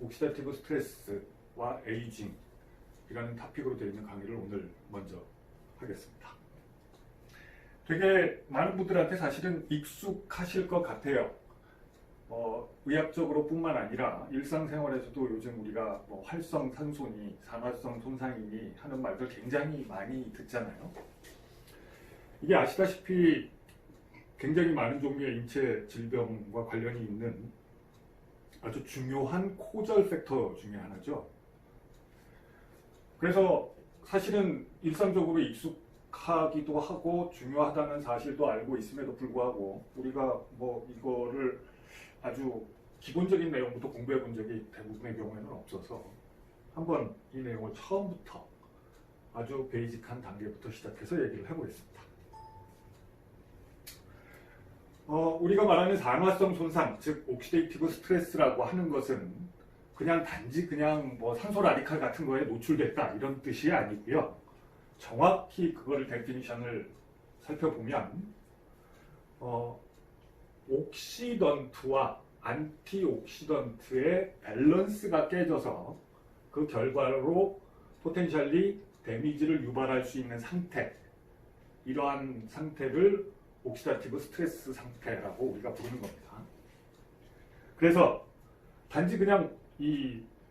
옥시다티브 스트레스와 에이징이라는 토픽으로 되어 있는 강의를 오늘 먼저 하겠습니다. 되게 많은 분들한테 사실은 익숙하실 것 같아요. 의학적으로 뿐만 아니라 일상생활에서도 요즘 우리가 활성 산소니 산화성 손상이니 하는 말들 굉장히 많이 듣잖아요. 이게 아시다시피 굉장히 많은 종류의 인체 질병과 관련이 있는 아주 중요한 코절 팩터 중에 하나죠. 그래서 사실은 일상적으로 익숙하기도 하고 중요하다는 사실도 알고 있음에도 불구하고 우리가 이거를 아주 기본적인 내용부터 공부해 본 적이 대부분의 경우에는 없어서 한번 이 내용을 처음부터 아주 베이직한 단계부터 시작해서 얘기를 해보겠습니다. 우리가 말하는 산화성 손상, 즉 옥시데이티브 스트레스라고 하는 것은 단지 산소 라디칼 같은 거에 노출됐다 이런 뜻이 아니고요. 정확히 그거를 데피니션을 살펴보면 옥시던트와 안티옥시던트의 밸런스가 깨져서 그 결과로 포텐셜리 데미지를 유발할 수 있는 상태, 이러한 상태를 옥시다티브 스트레스 상태라고 우리가 부르는 겁니다. 그래서 단지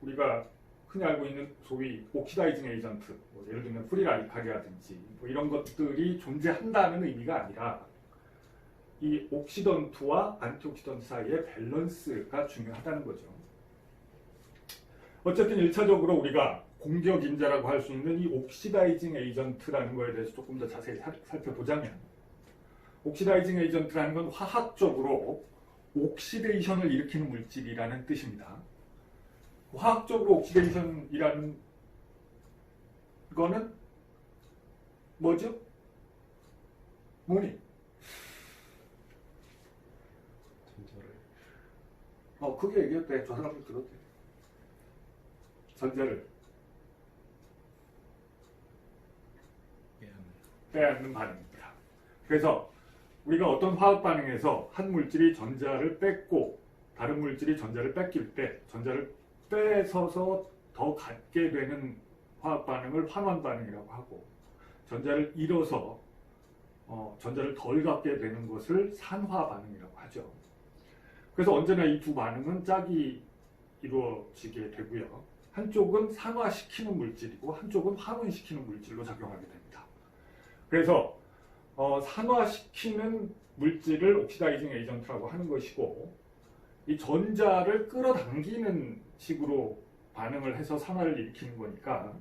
우리가 흔히 알고 있는 소위 옥시다이징 에이전트, 예를 들면 프리 라디칼이라든지 이런 것들이 존재한다는 의미가 아니라 이 옥시던트와 안티옥시던트 사이의 밸런스가 중요하다는 거죠. 어쨌든 1차적으로 우리가 공격인자라고 할 수 있는 이 옥시다이징 에이전트라는 거에 대해서 조금 더 자세히 살펴보자면, 옥시다이징 에이전트라는 건 화학적으로 옥시데이션을 일으키는 물질이라는 뜻입니다. 화학적으로 옥시데이션이라는 거는 뭐죠? 뭐니? 그게 얘기했대. 저 사람들 들었대. 전자를 빼앗는 반응입니다. 그래서 우리가 어떤 화학 반응에서 한 물질이 전자를 뺏고 다른 물질이 전자를 뺏길 때 전자를 뺏어서 더 갖게 되는 화학 반응을 환원 반응이라고 하고, 전자를 잃어서 전자를 덜 갖게 되는 것을 산화 반응이라고 하죠. 그래서 언제나 이 두 반응은 짝이 이루어지게 되고요. 한쪽은 산화시키는 물질이고 한쪽은 환원시키는 물질로 작용하게 됩니다. 그래서 산화시키는 물질을 옥시다이징 에이전트라고 하는 것이고, 이 전자를 끌어당기는 식으로 반응을 해서 산화를 일으키는 거니까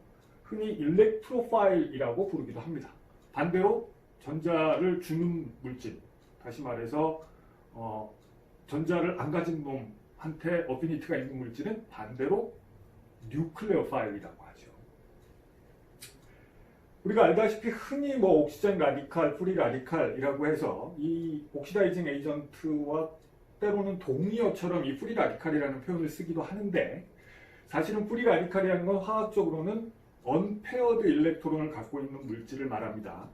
흔히 일렉트로파일이라고 부르기도 합니다. 반대로 전자를 주는 물질, 다시 말해서 전자를 안 가진 놈한테 어피니티가 있는 물질은 반대로 뉴클레오파일이라고 하죠. 우리가 알다시피 흔히 옥시전 라디칼, 프리 라디칼이라고 해서 이 옥시다이징 에이전트와 때로는 동의어처럼 이 프리 라디칼이라는 표현을 쓰기도 하는데, 사실은 프리 라디칼이라는 건 화학적으로는 언페어드 일렉트론을 갖고 있는 물질을 말합니다.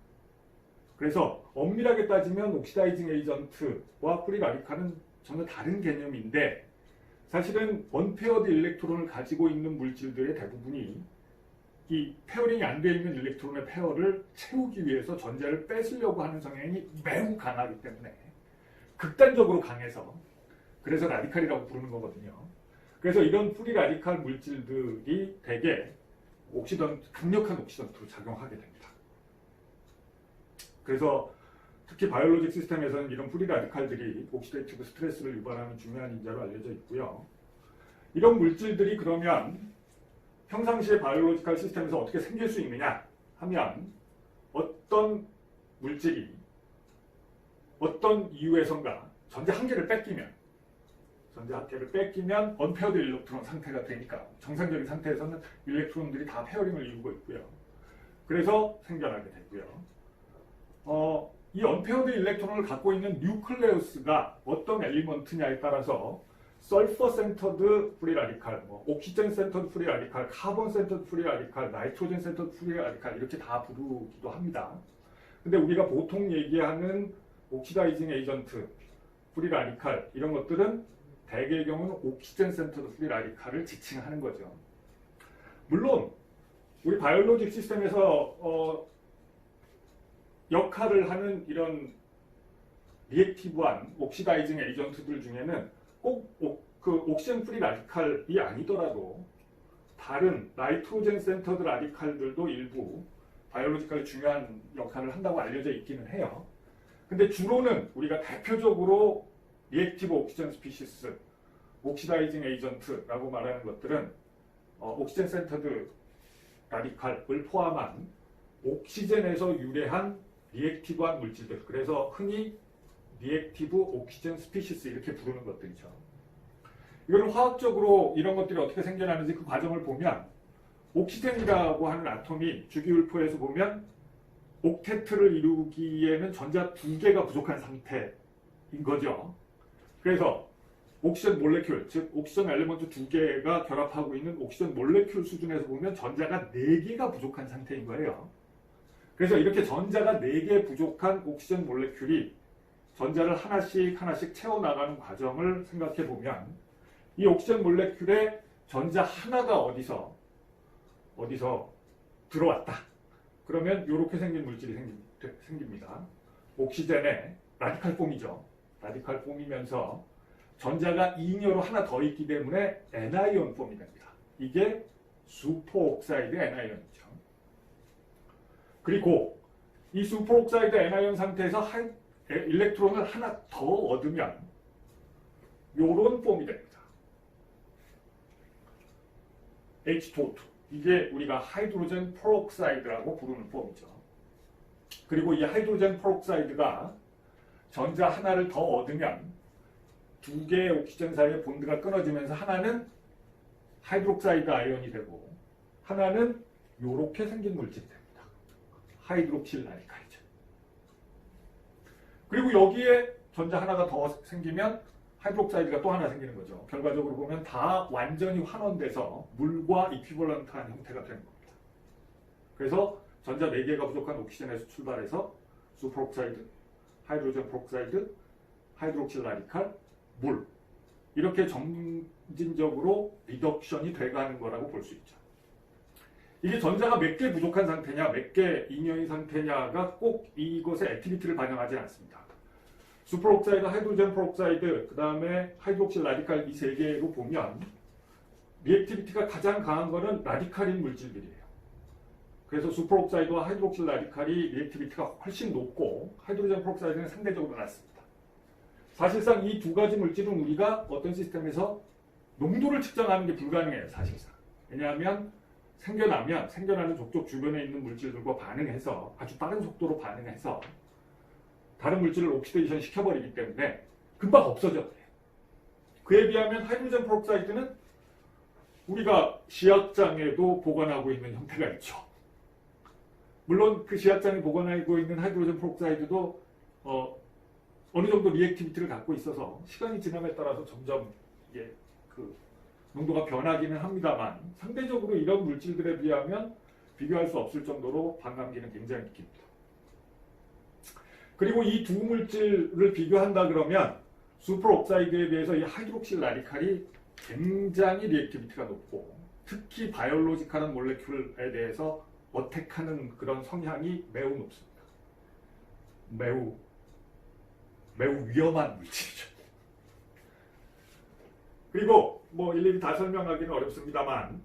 그래서 엄밀하게 따지면 옥시다이징 에이전트와 프리 라디칼은 전혀 다른 개념인데, 사실은 언페어드 일렉트론을 가지고 있는 물질들의 대부분이 이 페어링이 안 되어 있는 일렉트론의 페어를 채우기 위해서 전자를 뺏으려고 하는 성향이 매우 강하기 때문에, 극단적으로 강해서 그래서 라디칼이라고 부르는 거거든요. 그래서 이런 프리 라디칼 물질들이 대개 강력한 옥시던트로 작용하게 됩니다. 그래서 특히 바이올로직 시스템에서는 이런 프리 라디칼들이 옥시데이티브 스트레스를 유발하는 중요한 인자로 알려져 있고요. 이런 물질들이 그러면 평상시에 바이올로지컬 시스템에서 어떻게 생길 수 있느냐 하면, 어떤 물질이 어떤 이유에선가 전자 한 개를 뺏기면 언페어드 일렉트론 상태가 되니까, 정상적인 상태에서는 일렉트론들이 다 페어링을 이루고 있고요. 그래서 생겨나게 되고요. 이 언페어드 일렉트론을 갖고 있는 뉴클레우스가 어떤 엘리먼트냐에 따라서 설퍼 센터드 프리 라디칼, 옥시젠 센터드 프리 라디칼, 카본 센터드 프리 라디칼, 나이트로젠 센터드 프리 라디칼 이렇게 다 부르기도 합니다. 근데 우리가 보통 얘기하는 옥시다이징 에이전트, 프리 라디칼 이런 것들은 대개의 경우는 옥시젠 센터드 프리 라디칼을 지칭하는 거죠. 물론 우리 바이올로직 시스템에서 역할을 하는 이런 리액티브한 옥시다이징 에이전트들 중에는 꼭 그 옥시젠 프리 라디칼이 아니더라도 다른 나이트로젠 센터드 라디칼들도 일부 바이올로지컬 중요한 역할을 한다고 알려져 있기는 해요. 근데 주로는 우리가 대표적으로 리액티브 옥시젠 스피시스, 옥시다이징 에이전트라고 말하는 것들은 옥시젠 센터드 라디칼을 포함한 옥시젠에서 유래한 리액티브한 물질들, 그래서 흔히 리액티브 옥시젠 스피시스 이렇게 부르는 것들이죠. 이거는 화학적으로 이런 것들이 어떻게 생겨나는지 그 과정을 보면 옥시젠이라고 하는 아톰이 주기율표에서 보면 옥테트를 이루기에는 전자 2개가 부족한 상태인 거죠. 그래서 옥시젠 몰레큘, 즉 옥시전 엘리먼트 2개가 결합하고 있는 옥시전 몰레큘 수준에서 보면 전자가 4개가 부족한 상태인 거예요. 그래서 이렇게 전자가 4개 부족한 옥시전 몰레큘이 전자를 하나씩 채워나가는 과정을 생각해 보면 이 옥시전 몰레큘에 전자 하나가 어디서 들어왔다. 그러면 이렇게 생긴 물질이 생깁니다. 옥시젠의 라디칼 폼이죠. 라디칼 폼이면서 전자가 이잉여로 하나 더 있기 때문에 애나이온 폼이 됩니다. 이게 슈퍼옥사이드 애나이온이죠. 그리고 이 슈퍼옥사이드 애나이온 상태에서 일렉트론을 하나 더 얻으면 이런 폼이 됩니다. H2O2. 이게 우리가 하이드로젠 프로옥사이드라고 부르는 폼이죠. 그리고 이 하이드로젠 프로옥사이드가 전자 하나를 더 얻으면 2개의 옥시젠 사이의 본드가 끊어지면서 하나는 하이드록사이드 아이온이 되고 하나는 이렇게 생긴 물질이 됩니다. 하이드록실 라디칼이죠. 그리고 여기에 전자 하나가 더 생기면 하이드록사이드가 또 하나 생기는 거죠. 결과적으로 보면 다 완전히 환원돼서 물과 이퀴벌런트한 형태가 되는 겁니다. 그래서 전자 4개가 부족한 옥시젠에서 출발해서 슈퍼옥사이드, 하이드로젠 프록사이드, 하이드록실 라디칼, 물 이렇게 점진적으로 리덕션이 돼가는 거라고 볼 수 있죠. 이게 전자가 몇 개 부족한 상태냐, 몇 개 잉여인 상태냐가 꼭 이것의 액티비티를 반영하지 않습니다. 슈퍼옥사이드, 하이드로젠 프록사이드, 그 다음에 하이드록실 라디칼 이 3개로 보면 리액티비티가 가장 강한 거는 라디칼인 물질들이에요. 그래서 슈퍼옥사이드와 하이드록실 라디칼이 리액티비티가 훨씬 높고 하이드로젠 프록사이드는 상대적으로 낮습니다. 사실상 이 두 가지 물질은 우리가 어떤 시스템에서 농도를 측정하는 게 불가능해요. 사실상. 왜냐하면 생겨나는 족족 주변에 있는 물질들과 반응해서 아주 빠른 속도로 반응해서 다른 물질을 옥시데이션 시켜버리기 때문에 금방 없어져 버려요. 그에 비하면 하이드로젠 프록사이드는 우리가 시약장에도 보관하고 있는 형태가 있죠. 물론 그 시약장에 보관하고 있는 하이드로젠 프록사이드도 어느 정도 리액티비티를 갖고 있어서 시간이 지남에 따라서 점점 그 농도가 변하기는 합니다만 상대적으로 이런 물질들에 비하면 비교할 수 없을 정도로 반감기는 굉장히 깁니다. 그리고 이 두 물질을 비교한다 그러면 슈퍼옥사이드에 비해서 이 하이드록실 라디칼이 굉장히 리액티비티가 높고 특히 바이올로지컬한 몰레큘에 대해서 어택하는 그런 성향이 매우 높습니다. 매우 위험한 물질이죠. 그리고 일일이 다 설명하기는 어렵습니다만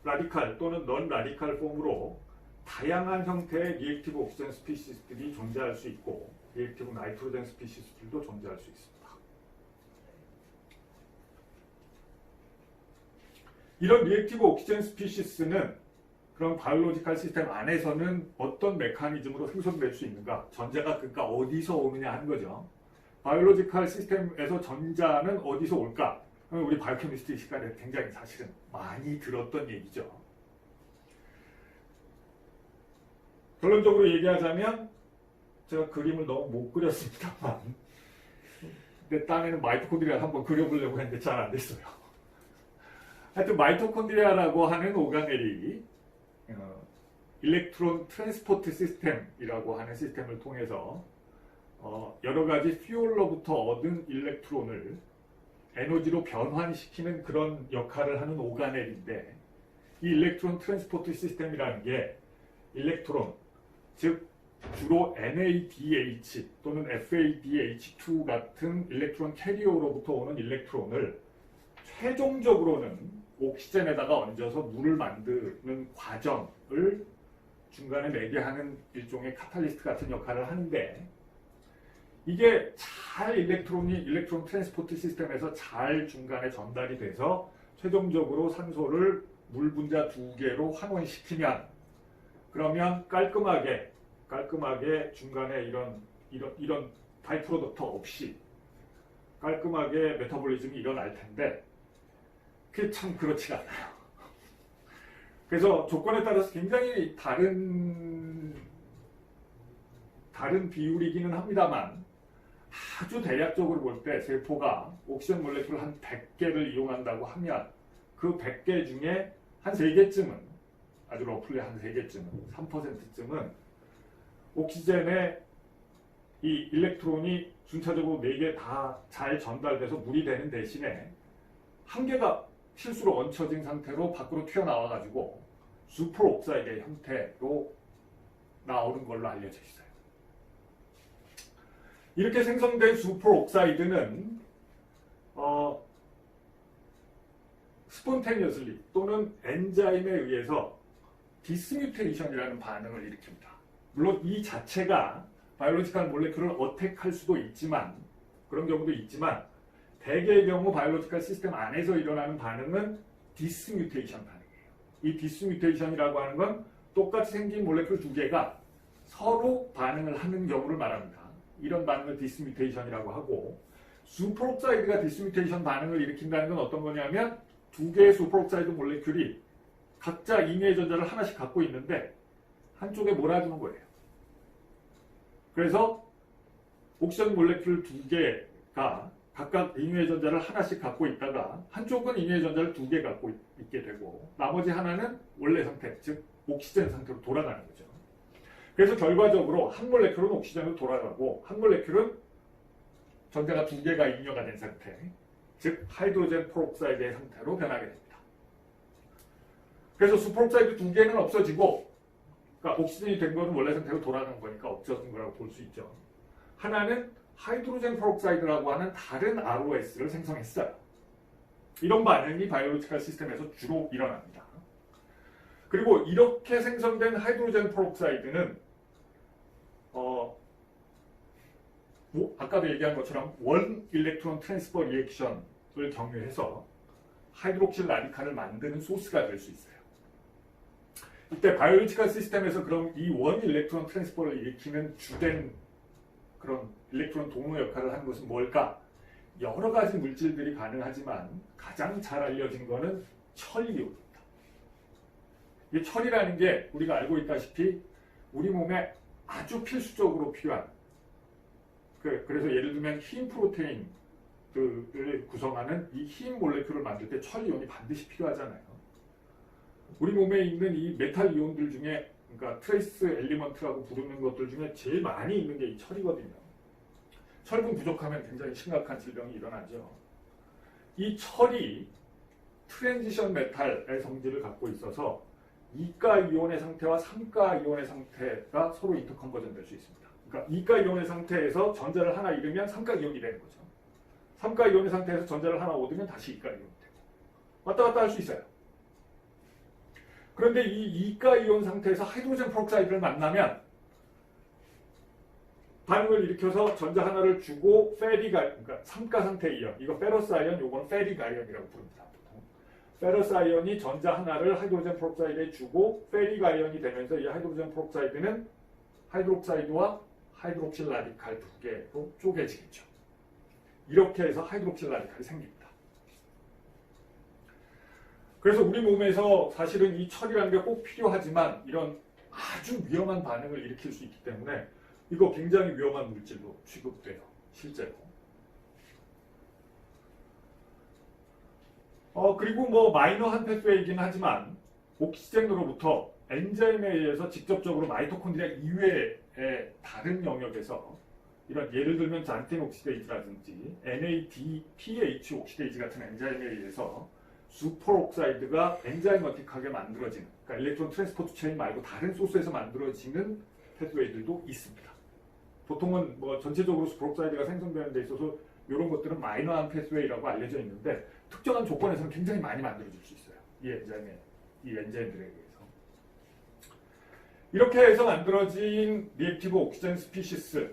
라디칼 또는 넌 라디칼 폼으로 다양한 형태의 리액티브 옥시젠 스피시스들이 존재할 수 있고 리액티브 나이트로젠 스피시스들도 존재할 수 있습니다. 이런 리액티브 옥시젠 스피시스는 그런 바이올로지컬 시스템 안에서는 어떤 메커니즘으로 생성될 수 있는가? 전자가 그러니까 어디서 오느냐 하는 거죠. 바이올로지컬 시스템에서 전자는 어디서 올까? 우리 바이오케미스트리 시간에 굉장히 사실은 많이 들었던 얘기죠. 결론적으로 얘기하자면 제가 그림을 너무 못 그렸습니다만 내 딴에는 마이토콘드리아를 한번 그려보려고 했는데 잘 안 됐어요. 하여튼 마이토콘드리아라고 하는 오가넬이 일렉트론 트랜스포트 시스템이라고 하는 시스템을 통해서 여러 가지 퓨얼로부터 얻은 일렉트론을 에너지로 변환시키는 그런 역할을 하는 오가넬인데, 이 일렉트론 트랜스포트 시스템이라는 게 일렉트론, 즉 주로 NADH 또는 FADH2 같은 일렉트론 캐리어로부터 오는 일렉트론을 최종적으로는 옥시젠에다가 얹어서 물을 만드는 과정을 중간에 매개하는 일종의 카탈리스트 같은 역할을 하는데, 이게 잘 일렉트론 트랜스포트 시스템에서 잘 중간에 전달이 돼서 최종적으로 산소를 물 분자 2개로 환원시키면, 그러면 깔끔하게 중간에 이런 바이프로덕트 없이 깔끔하게 메타볼리즘이 일어날 텐데, 그게 참 그렇지가 않아요. 그래서 조건에 따라서 굉장히 다른 비율이기는 합니다만, 아주 대략적으로 볼 때 세포가 옥시전 몰레큘 한 100개를 이용한다고 하면 그 100개 중에 한 3개쯤은, 아주 러플리 한 3개쯤은, 3%쯤은 옥시젠에 이 일렉트론이 순차적으로 4개 다 잘 전달돼서 물이 되는 대신에 한 개가 실수로 얹혀진 상태로 밖으로 튀어나와가지고 슈퍼옥사이드의 형태로 나오는 걸로 알려져 있어요. 이렇게 생성된 슈퍼옥사이드는 스폰테니어슬리 또는 엔자임에 의해서 디스뮤테이션이라는 반응을 일으킵니다. 물론 이 자체가 바이올로지컬 몰레큘을 어택할 수도 있지만, 그런 경우도 있지만, 대개의 경우 바이올로지컬 시스템 안에서 일어나는 반응은 디스뮤테이션 반응이에요. 이 디스뮤테이션이라고 하는 건 똑같이 생긴 몰레큘 2개가 서로 반응을 하는 경우를 말합니다. 이런 반응을 디스뮤테이션이라고 하고, 슈퍼옥사이드가 디스뮤테이션 반응을 일으킨다는 건 어떤 거냐면, 2개의 슈퍼옥사이드 몰레큘이 각자 임의의 전자를 하나씩 갖고 있는데 한쪽에 몰아주는 거예요. 그래서 옥시전 몰레큘 2개가 각각 임의의 전자를 하나씩 갖고 있다가 한쪽은 임의의 전자를 2개 갖고 있게 되고, 나머지 하나는 원래 상태, 즉 옥시젠 상태로 돌아가는 거죠. 그래서 결과적으로 한 몰레큘은 옥시전으로 돌아가고 한 몰레큘은 전자가 2개가 인여가 된 상태, 즉 하이드로젠 프록사이드의 상태로 변하게 됩니다. 그래서 슈퍼옥사이드 2개는 없어지고, 그러니까 옥시전이 된 거는 원래 상태로 돌아간 거니까 없어진 거라고 볼 수 있죠. 하나는 하이드로젠 프록사이드라고 하는 다른 ROS를 생성했어요. 이런 반응이 바이올로지컬 시스템에서 주로 일어납니다. 그리고 이렇게 생성된 하이드로젠 프록사이드는 아까도 얘기한 것처럼 원 일렉트론 트랜스퍼 리액션을 경유해서 하이드록실 라디칼을 만드는 소스가 될 수 있어요. 이때 바이올로지컬 시스템에서 그럼 이 원 일렉트론 트랜스퍼를 일으키는 주된 그런 일렉트론 동로 역할을 하는 것은 뭘까? 여러 가지 물질들이 가능하지만 가장 잘 알려진 것은 철이온입니다. 이 철이라는 게 우리가 알고 있다시피 우리 몸에 아주 필수적으로 필요한, 그래서 예를 들면 흰 프로테인을 구성하는 이 흰 몰레큘을 만들 때 철이온이 반드시 필요하잖아요. 우리 몸에 있는 이 메탈 이온들 중에, 그러니까 트레이스 엘리먼트라고 부르는 것들 중에 제일 많이 있는 게 이 철이거든요. 철분 부족하면 굉장히 심각한 질병이 일어나죠. 이 철이 트랜지션 메탈의 성질을 갖고 있어서 2가 이온의 상태와 3가 이온의 상태가 서로 인터컨버전 될 수 있습니다. 그러니까 2가 이온의 상태에서 전자를 하나 잃으면 3가 이온이 되는 거죠. 3가 이온의 상태에서 전자를 하나 얻으면 다시 2가 이온이 되고 왔다 갔다 할 수 있어요. 그런데 이 2가 이온 상태에서 하이드로젠 프록사이드를 만나면 반응을 일으켜서 전자 하나를 주고 그러니까 3가 상태 이온, 이거 페러스 아이온, 요거는 페릭 아이온이라고 부릅니다. 보통 페러스 아이온이 전자 하나를 하이드로젠 프록사이드에 주고 페릭 아이온이 되면서 이 하이드로젠 프록사이드는 하이드록사이드와 하이드록실 라디칼 2개로 쪼개지겠죠. 이렇게 해서 하이드록실 라디칼이 생깁니다. 그래서 우리 몸에서 사실은 이 철이라는 게 꼭 필요하지만 이런 아주 위험한 반응을 일으킬 수 있기 때문에 이거 굉장히 위험한 물질로 취급돼요. 실제로. 그리고 뭐 마이너한 패스웨이이긴 하지만 옥시젠으로부터 엔자임에 의해서 직접적으로 마이토콘드리아 이외의 다른 영역에서 이런 예를 들면 잔틴 옥시데이즈라든지 NADPH 옥시데이즈 같은 엔자임에 의해서 슈퍼옥사이드가 엔자이머틱하게 만들어지는, 그러니까 일렉트론 트랜스포트 체인 말고 다른 소스에서 만들어지는 패스웨이들도 있습니다. 보통은 뭐 전체적으로 슈퍼옥사이드가 생성되는 데 있어서 이런 것들은 마이너한 패스웨이라고 알려져 있는데 특정한 조건에서는 굉장히 많이 만들어질 수 있어요. 이 엔자임들에 의해서. 이렇게 해서 만들어진 리액티브 옥시젠 스피시스들은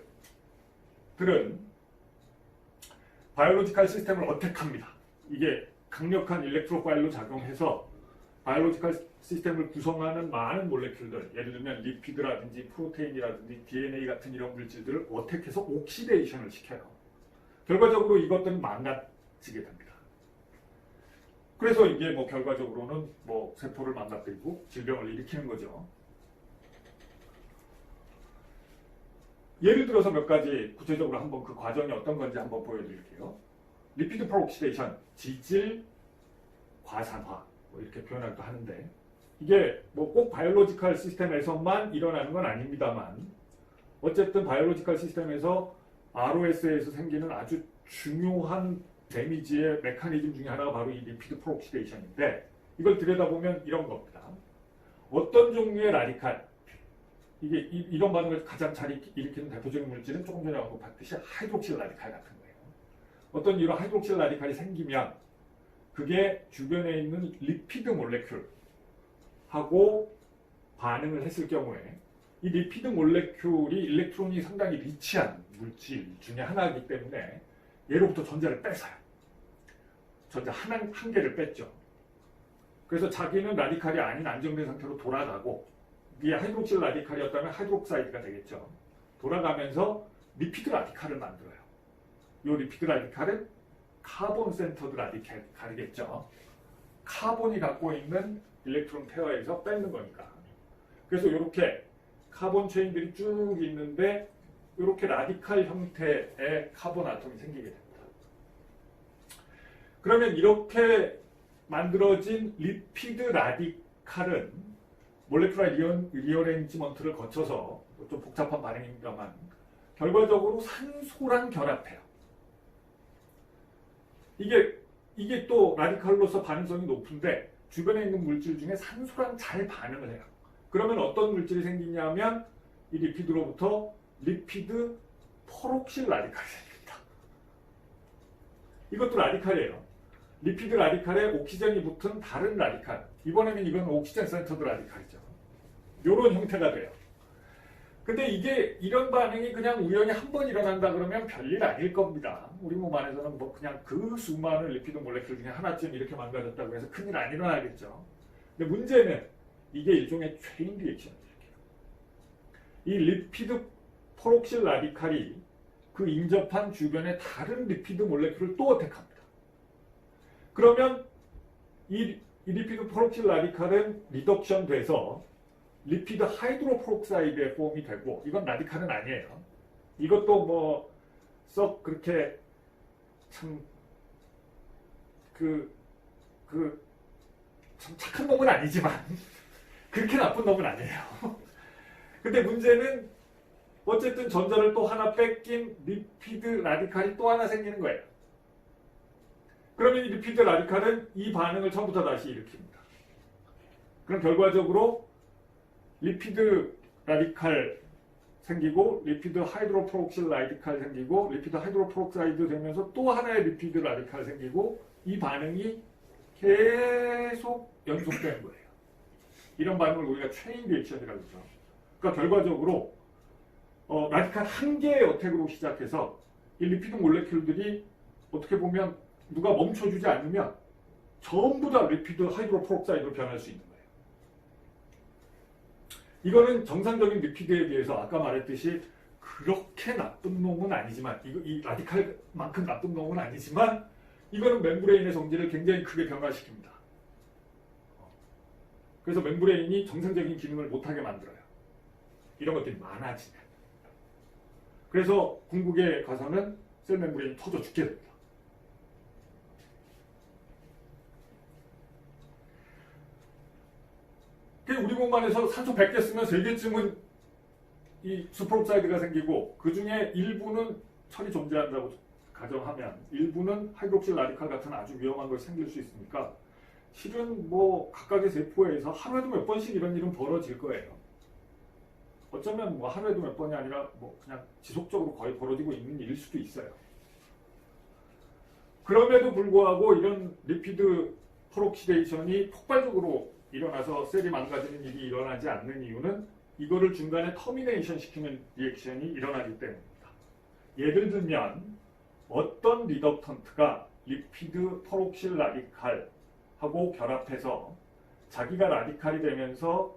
바이올로지컬 시스템을 어택합니다. 이게 강력한 일렉트로파일로 작용해서 바이올로지컬 시스템을 구성하는 많은 몰레큘들, 예를 들면 리피드라든지 프로테인이라든지 DNA 같은 이런 물질들을 어택해서 옥시데이션을 시켜요. 결과적으로 이것들은 망가지게 됩니다. 그래서 이게 뭐 결과적으로는 뭐 세포를 망가뜨리고 질병을 일으키는 거죠. 예를 들어서 몇 가지 구체적으로 한번 그 과정이 어떤 건지 한번 보여드릴게요. 리피드 프로옥시데이션, 지질 과산화 뭐 이렇게 표현하기도 하는데 이게 뭐 꼭 바이올로지컬 시스템에서만 일어나는 건 아닙니다만 어쨌든 바이올로지컬 시스템에서 ROS에서 생기는 아주 중요한 데미지의 메커니즘 중에 하나가 바로 이 리피드 프로옥시데이션인데 이걸 들여다보면 이런 겁니다. 어떤 종류의 라디칼, 이게 이런 반응을 가장 잘 일으키는 대표적인 물질은 조금 전에 언급했듯이 하이드록실 라디칼 같은 거예요. 어떤 이런 하이드록실 라디칼이 생기면 그게 주변에 있는 리피드 몰레큘하고 반응을 했을 경우에 이 리피드 몰레큘이 일렉트론이 상당히 리치한 물질 중에 하나이기 때문에 얘로부터 전자를 뺏어요. 전자 한 개를 뺐죠. 그래서 자기는 라디칼이 아닌 안정된 상태로 돌아가고 이게 하이드록실 라디칼이었다면 하이드록사이드가 되겠죠. 돌아가면서 리피드 라디칼을 만들어요. 이 리피드 라디칼은 카본 센터드 라디칼이겠죠. 카본이 갖고 있는 일렉트론 페어에서 뺏는 거니까. 그래서 이렇게 카본 체인들이 쭉 있는데 이렇게 라디칼 형태의 카본 아톰이 생기게 됩니다. 그러면 이렇게 만들어진 리피드 라디칼은 몰레큘러 리어레인지먼트를 거쳐서 좀 복잡한 반응입니다만 결과적으로 산소랑 결합해요. 이게 또 라디칼로서 반응성이 높은데 주변에 있는 물질 중에 산소랑 잘 반응을 해요. 그러면 어떤 물질이 생기냐면 이 리피드로부터 리피드 퍼록실 라디칼이 생깁니다. 이것도 라디칼이에요. 리피드 라디칼에 옥시젠이 붙은 다른 라디칼. 이번에는 이건 옥시젠 센터드 라디칼이죠. 이런 형태가 돼요. 근데 이게 이런 반응이 그냥 우연히 한 번 일어난다 그러면 별일 아닐 겁니다. 우리 몸 안에서는 뭐 그냥 그 수많은 리피드 몰레큘 중에 하나쯤 이렇게 망가졌다고 해서 큰일 안 일어나겠죠. 근데 문제는 이게 일종의 체인 리액션을 일으켜요. 이 리피드 퍼록실 라디칼이 그 인접한 주변의 다른 리피드 몰레큘을 또 어택합니다. 그러면 이 리피드 퍼록실 라디칼은 리덕션 돼서 리피드 하이드로프록사이드의 폼이 되고 이건 라디칼은 아니에요. 이것도 뭐 썩 그렇게 참 참 착한 놈은 아니지만 그렇게 나쁜 놈은 아니에요. 근데 문제는 어쨌든 전자를 또 하나 뺏긴 리피드 라디칼이 또 하나 생기는 거예요. 그러면 이 리피드 라디칼은 이 반응을 처음부터 다시 일으킵니다. 그럼 결과적으로 리피드 라디칼 생기고 리피드 하이드로프록실 라디칼 생기고 리피드 하이드로프록사이드 되면서 또 하나의 리피드 라디칼 생기고 이 반응이 계속 연속되는 거예요. 이런 반응을 우리가 체인 리액션이라고 하죠. 그러니까 결과적으로 라디칼 한 개의 어택으로 시작해서 이 리피드 몰레큘들이 어떻게 보면 누가 멈춰주지 않으면 전부 다 리피드 하이드로프록사이드로 변할 수 있는 거예요. 이거는 정상적인 리피드에 비해서 아까 말했듯이 그렇게 나쁜 놈은 아니지만 이 라디칼만큼 나쁜 놈은 아니지만 이거는 멤브레인의 성질을 굉장히 크게 변화시킵니다. 그래서 멤브레인이 정상적인 기능을 못하게 만들어요. 이런 것들이 많아지면. 그래서 궁극에 가서는 셀 멤브레인이 터져 죽게 됩니다. 우리 몸 안에서 산소 100개 쓰면 3개쯤은 이 수프록사이드가 생기고 그 중에 일부는 철이 존재한다고 가정하면 일부는 하이드록실 라디칼 같은 아주 위험한 걸 생길 수 있으니까 실은 뭐 각각의 세포에서 하루에도 몇 번씩 이런 일은 벌어질 거예요. 어쩌면 뭐 하루에도 몇 번이 아니라 뭐 그냥 지속적으로 거의 벌어지고 있는 일일 수도 있어요. 그럼에도 불구하고 이런 리피드 프록시데이션이 폭발적으로 일어나서 셀이 망가지는 일이 일어나지 않는 이유는 이거를 중간에 터미네이션 시키는 리액션이 일어나기 때문입니다. 예를 들면 어떤 리덕턴트가 리피드 프록실 라디칼하고 결합해서 자기가 라디칼이 되면서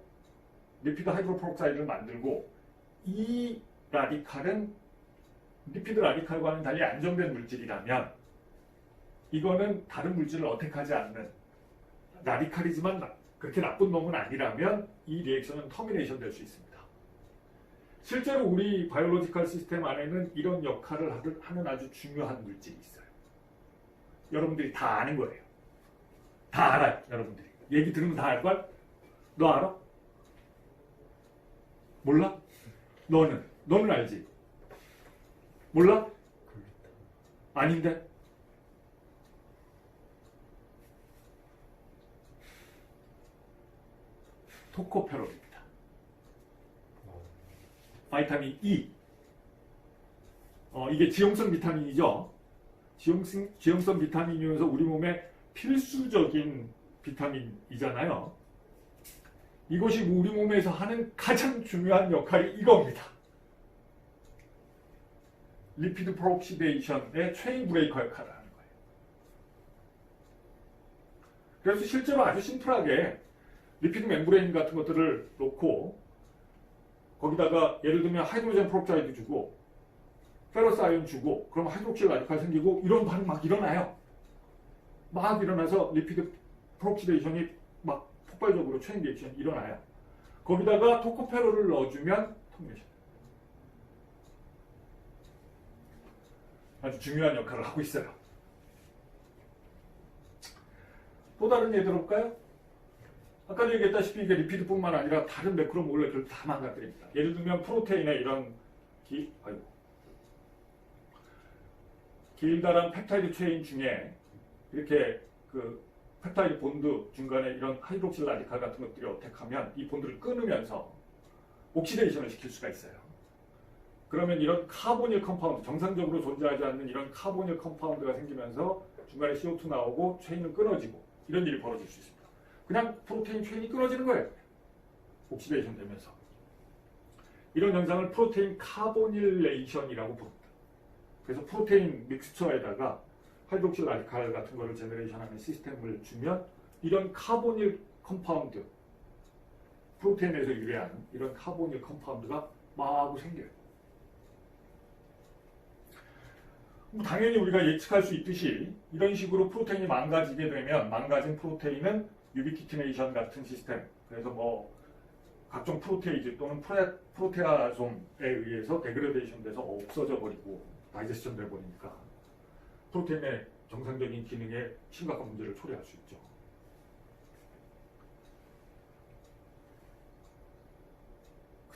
리피드 하이드로프록사이드를 만들고 이 라디칼은 리피드 라디칼과는 달리 안정된 물질이라면 이거는 다른 물질을 어택하지 않는 라디칼이지만 그렇게 나쁜 놈은 아니라면 이 리액션은 터미네이션 될 수 있습니다. 실제로 우리 바이올로지컬 시스템 안에는 이런 역할을 하는 아주 중요한 물질이 있어요. 여러분들이 다 아는 거예요. 다 알아요. 여러분들이. 얘기 들으면 다 알걸? 너 알아? 몰라? 너는 알지? 몰라? 아닌데? 토코페롤입니다. 바이타민 E. 이게 지용성 비타민이죠. 지용성 비타민이면서 우리 몸에 필수적인 비타민이잖아요. 이것이 우리 몸에서 하는 가장 중요한 역할이 이겁니다. 리피드 프록시데이션의 체인 브레이커 역할을 하는 거예요. 그래서 실제로 아주 심플하게 리피드 멤브레인 같은 것들을 놓고 거기다가 예를 들면 하이드로젠 프록사이드 주고 페러스 아이온 주고 그럼 하이드록실 라디칼 생기고 이런 반응 막 일어나요. 막 일어나서 리피드 프록시데이션이 막 폭발적으로 체인 리액션이 일어나요. 거기다가 토코페롤을 넣어주면 터미네이션. 아주 중요한 역할을 하고 있어요. 또 다른 예들 볼까요? 아까 얘기했다시피 이게 리피드뿐만 아니라 다른 매크로 몰레큐를 다 망가뜨립니다. 예를 들면 프로테인의 이런 길다란 펩타이드 체인 중에 이렇게 그 펩타이드 본드 중간에 이런 하이드록실 라디칼 같은 것들이 어택하면 이 본드를 끊으면서 옥시데이션을 시킬 수가 있어요. 그러면 이런 카보닐 컴파운드, 정상적으로 존재하지 않는 이런 카보닐 컴파운드가 생기면서 중간에 CO2 나오고 체인은 끊어지고 이런 일이 벌어질 수 있습니다. 그냥 프로테인 체인이 끊어지는 거예요. 옥시데이션 되면서. 이런 현상을 프로테인 카보닐레이션이라고 부릅니다. 그래서 프로테인 믹스처에다가 하이드록실 라디칼 같은 거를 제너레이션하는 시스템을 주면 이런 카보닐 컴파운드, 프로테인에서 유래하는 이런 카보닐 컴파운드가 마구 생겨요. 당연히 우리가 예측할 수 있듯이 이런 식으로 프로테인이 망가지게 되면 망가진 프로테인은 유비키티네이션 같은 시스템, 그래서 뭐 각종 프로테이즈 또는 프로테아솜에 의해서 데그레데이션 돼서 없어져 버리고 다이제스션 돼 버리니까 프로테인의 정상적인 기능에 심각한 문제를 초래할 수 있죠.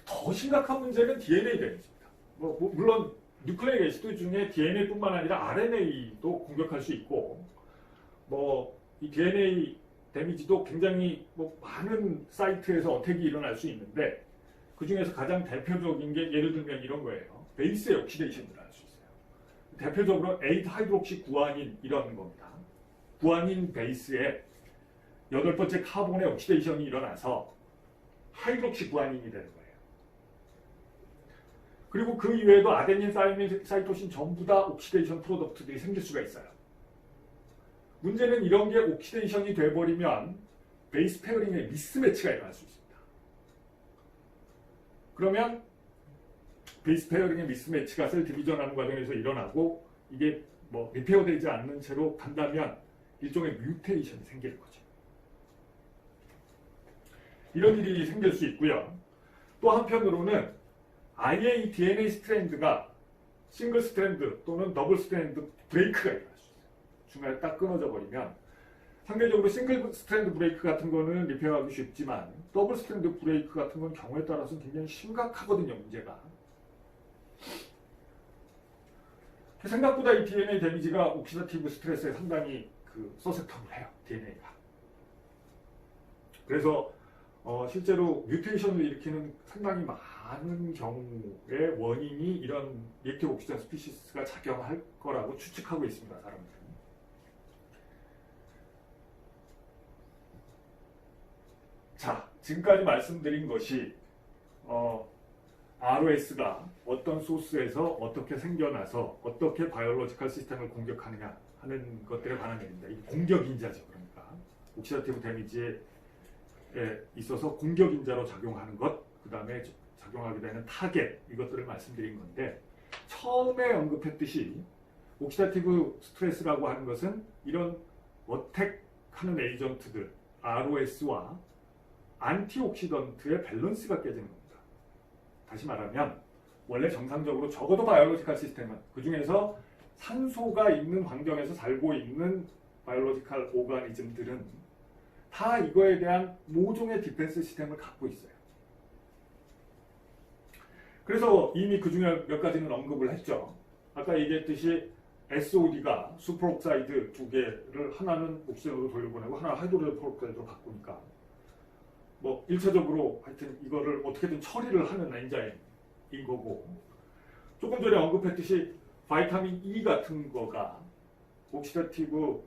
더 심각한 문제는 DNA 데미지입니다. 물론 뉴클레익 애시드 중에 DNA뿐만 아니라 RNA도 공격할 수 있고 이 DNA 데미지도 굉장히 많은 사이트에서 어택이 일어날 수 있는데 그 중에서 가장 대표적인 게 예를 들면 이런 거예요. 베이스의 옥시데이션이 일어날 수 있어요. 대표적으로 8하이드록시 구아닌 이런 겁니다. 구아닌 베이스에 8번째 카본의 옥시데이션이 일어나서 하이드록시 구아닌이 되는 거예요. 그리고 그 이외에도 아데닌, 사이민, 사이토신 전부 다 옥시데이션 프로덕트들이 생길 수가 있어요. 문제는 이런 게 옥시데이션이 돼버리면 베이스 페어링의 미스매치가 일어날 수 있습니다. 그러면 베이스 페어링의 미스매치가 셀 디비전하는 과정에서 일어나고 이게 리페어되지 않는 채로 간다면 일종의 뮤테이션이 생기는 거죠. 이런 일이 생길 수 있고요. 또 한편으로는 아예 이 DNA 스트랜드가 싱글 스트랜드 또는 더블 스트랜드 브레이크가 일어날 수 있어요. 중간에 딱 끊어져 버리면 상대적으로 싱글 스트랜드 브레이크 같은 거는 리페어하기 쉽지만 더블 스트랜드 브레이크 같은 건 경우에 따라서는 굉장히 심각하거든요, 문제가. 생각보다 이 DNA 데미지가 옥시다티브 스트레스에 상당히 서셉터블해요, DNA가. 그래서 실제로 뮤테이션을 일으키는 상당히 많은 경우의 원인이 이런 리액티브 옥시전 스피시스가 작용할 거라고 추측하고 있습니다, 사람들은. 자, 지금까지 말씀드린 것이 ROS가 어떤 소스에서 어떻게 생겨나서 어떻게 바이올로지컬 시스템을 공격하느냐 하는 것들에 관한 얘기입니다. 이 공격인자죠. 그러니까 옥시다티브 데미지에 있어서 공격인자로 작용하는 것, 그 다음에 작용하게 되는 타겟, 이것들을 말씀드린 건데, 처음에 언급했듯이 옥시다티브 스트레스라고 하는 것은 이런 어택하는 에이전트들 ROS와 안티옥시던트의 밸런스가 깨지는 겁니다. 다시 말하면 원래 정상적으로 적어도 바이올로지컬 시스템은 그 중에서 산소가 있는 환경에서 살고 있는 바이올로지컬 오가니즘들은 다 이거에 대한 모종의 디펜스 시스템을 갖고 있어요. 그래서 이미 그 중에 몇 가지는 언급을 했죠. 아까 얘기했듯이 SOD가 슈퍼옥사이드 두 개를 하나는 옥시전으로 돌려보내고 하나 하이드로젠 퍼옥사이드로 바꾸니까 뭐 1차적으로 하여튼 이거를 어떻게든 처리를 하는 엔자임인 거고, 조금 전에 언급했듯이 바이타민 E 같은 거가 옥시다티브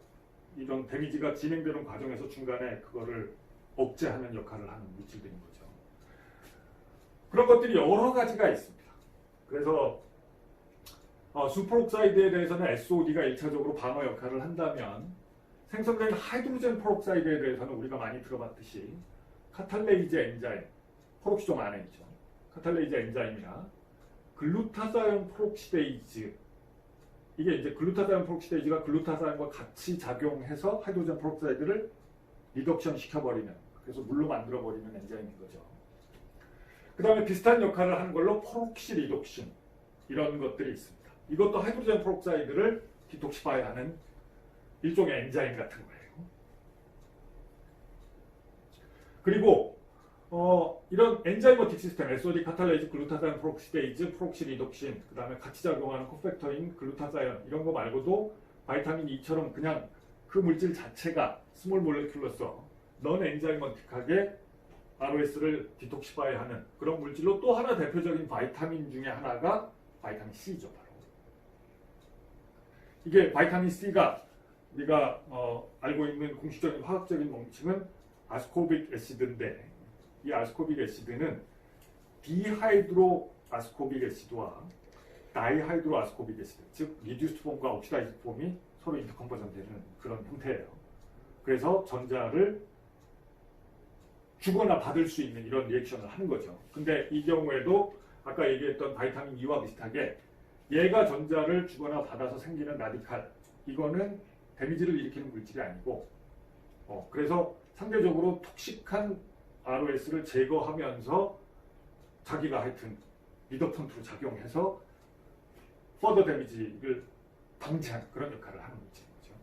이런 데미지가 진행되는 과정에서 중간에 그거를 억제하는 역할을 하는 물질들인 거죠. 그런 것들이 여러 가지가 있습니다. 그래서 슈퍼옥사이드에 대해서는 SOD가 1차적으로 방어 역할을 한다면 생성된 하이드로젠 퍼옥사이드에 대해서는 우리가 많이 들어봤듯이 카탈레이즈 엔자임, 퍼록시종 안에 있죠. 카탈레이즈 엔자임이나 글루타사용 프록시데이즈, 이게 이제 글루타사용 프록시데이즈가 글루타사용과 같이 작용해서 하이드로젠 퍼록사이드를 리덕션 시켜버리는, 그래서 물로 만들어버리는 엔자임인 거죠. 그 다음에 비슷한 역할을 하는 걸로 퍼록시 리독신, 이런 것들이 있습니다. 이것도 하이드로젠 퍼록사이드를 디톡시파이하는 일종의 엔자임 같은 거예요. 그리고 이런 엔자이머틱 시스템, SOD, 카탈레이즈, 글루타사이온, 프록시데이즈, 프록시 리독신, 그 다음에 같이 작용하는 코팩터인 글루타사이온, 이런 거 말고도 바이타민 E처럼 그냥 그 물질 자체가 스몰 몰레큘러서 넌 엔자이머틱하게 ROS를 디톡시파이하는 그런 물질로, 또 하나 대표적인 바이타민 중에 하나가 바이타민 C죠. 바로 이게 바이타민 C가 우리가 알고 있는 공식적인 화학적인 명칭은 아스코빅 애시드인데, 이 아스코빅 애시드는 디하이드로 아스코빅 애시드와 다이하이드로 아스코빅 애시드, 즉 리듀스드 폼과 옥시다이즈드 폼이 서로 인터컨버전 되는 그런 형태예요. 그래서 전자를 주거나 받을 수 있는 이런 리액션을 하는 거죠. 근데 이 경우에도 아까 얘기했던 바이타민 E와 비슷하게 얘가 전자를 주거나 받아서 생기는 라디칼, 이거는 데미지를 일으키는 물질이 아니고 그래서 상대적으로 톡식한 ROS를 제거하면서 자기가 하여튼 리덕턴트로 작용해서 퍼더 데미지를 방지하는 그런 역할을 하는 물질인 거죠.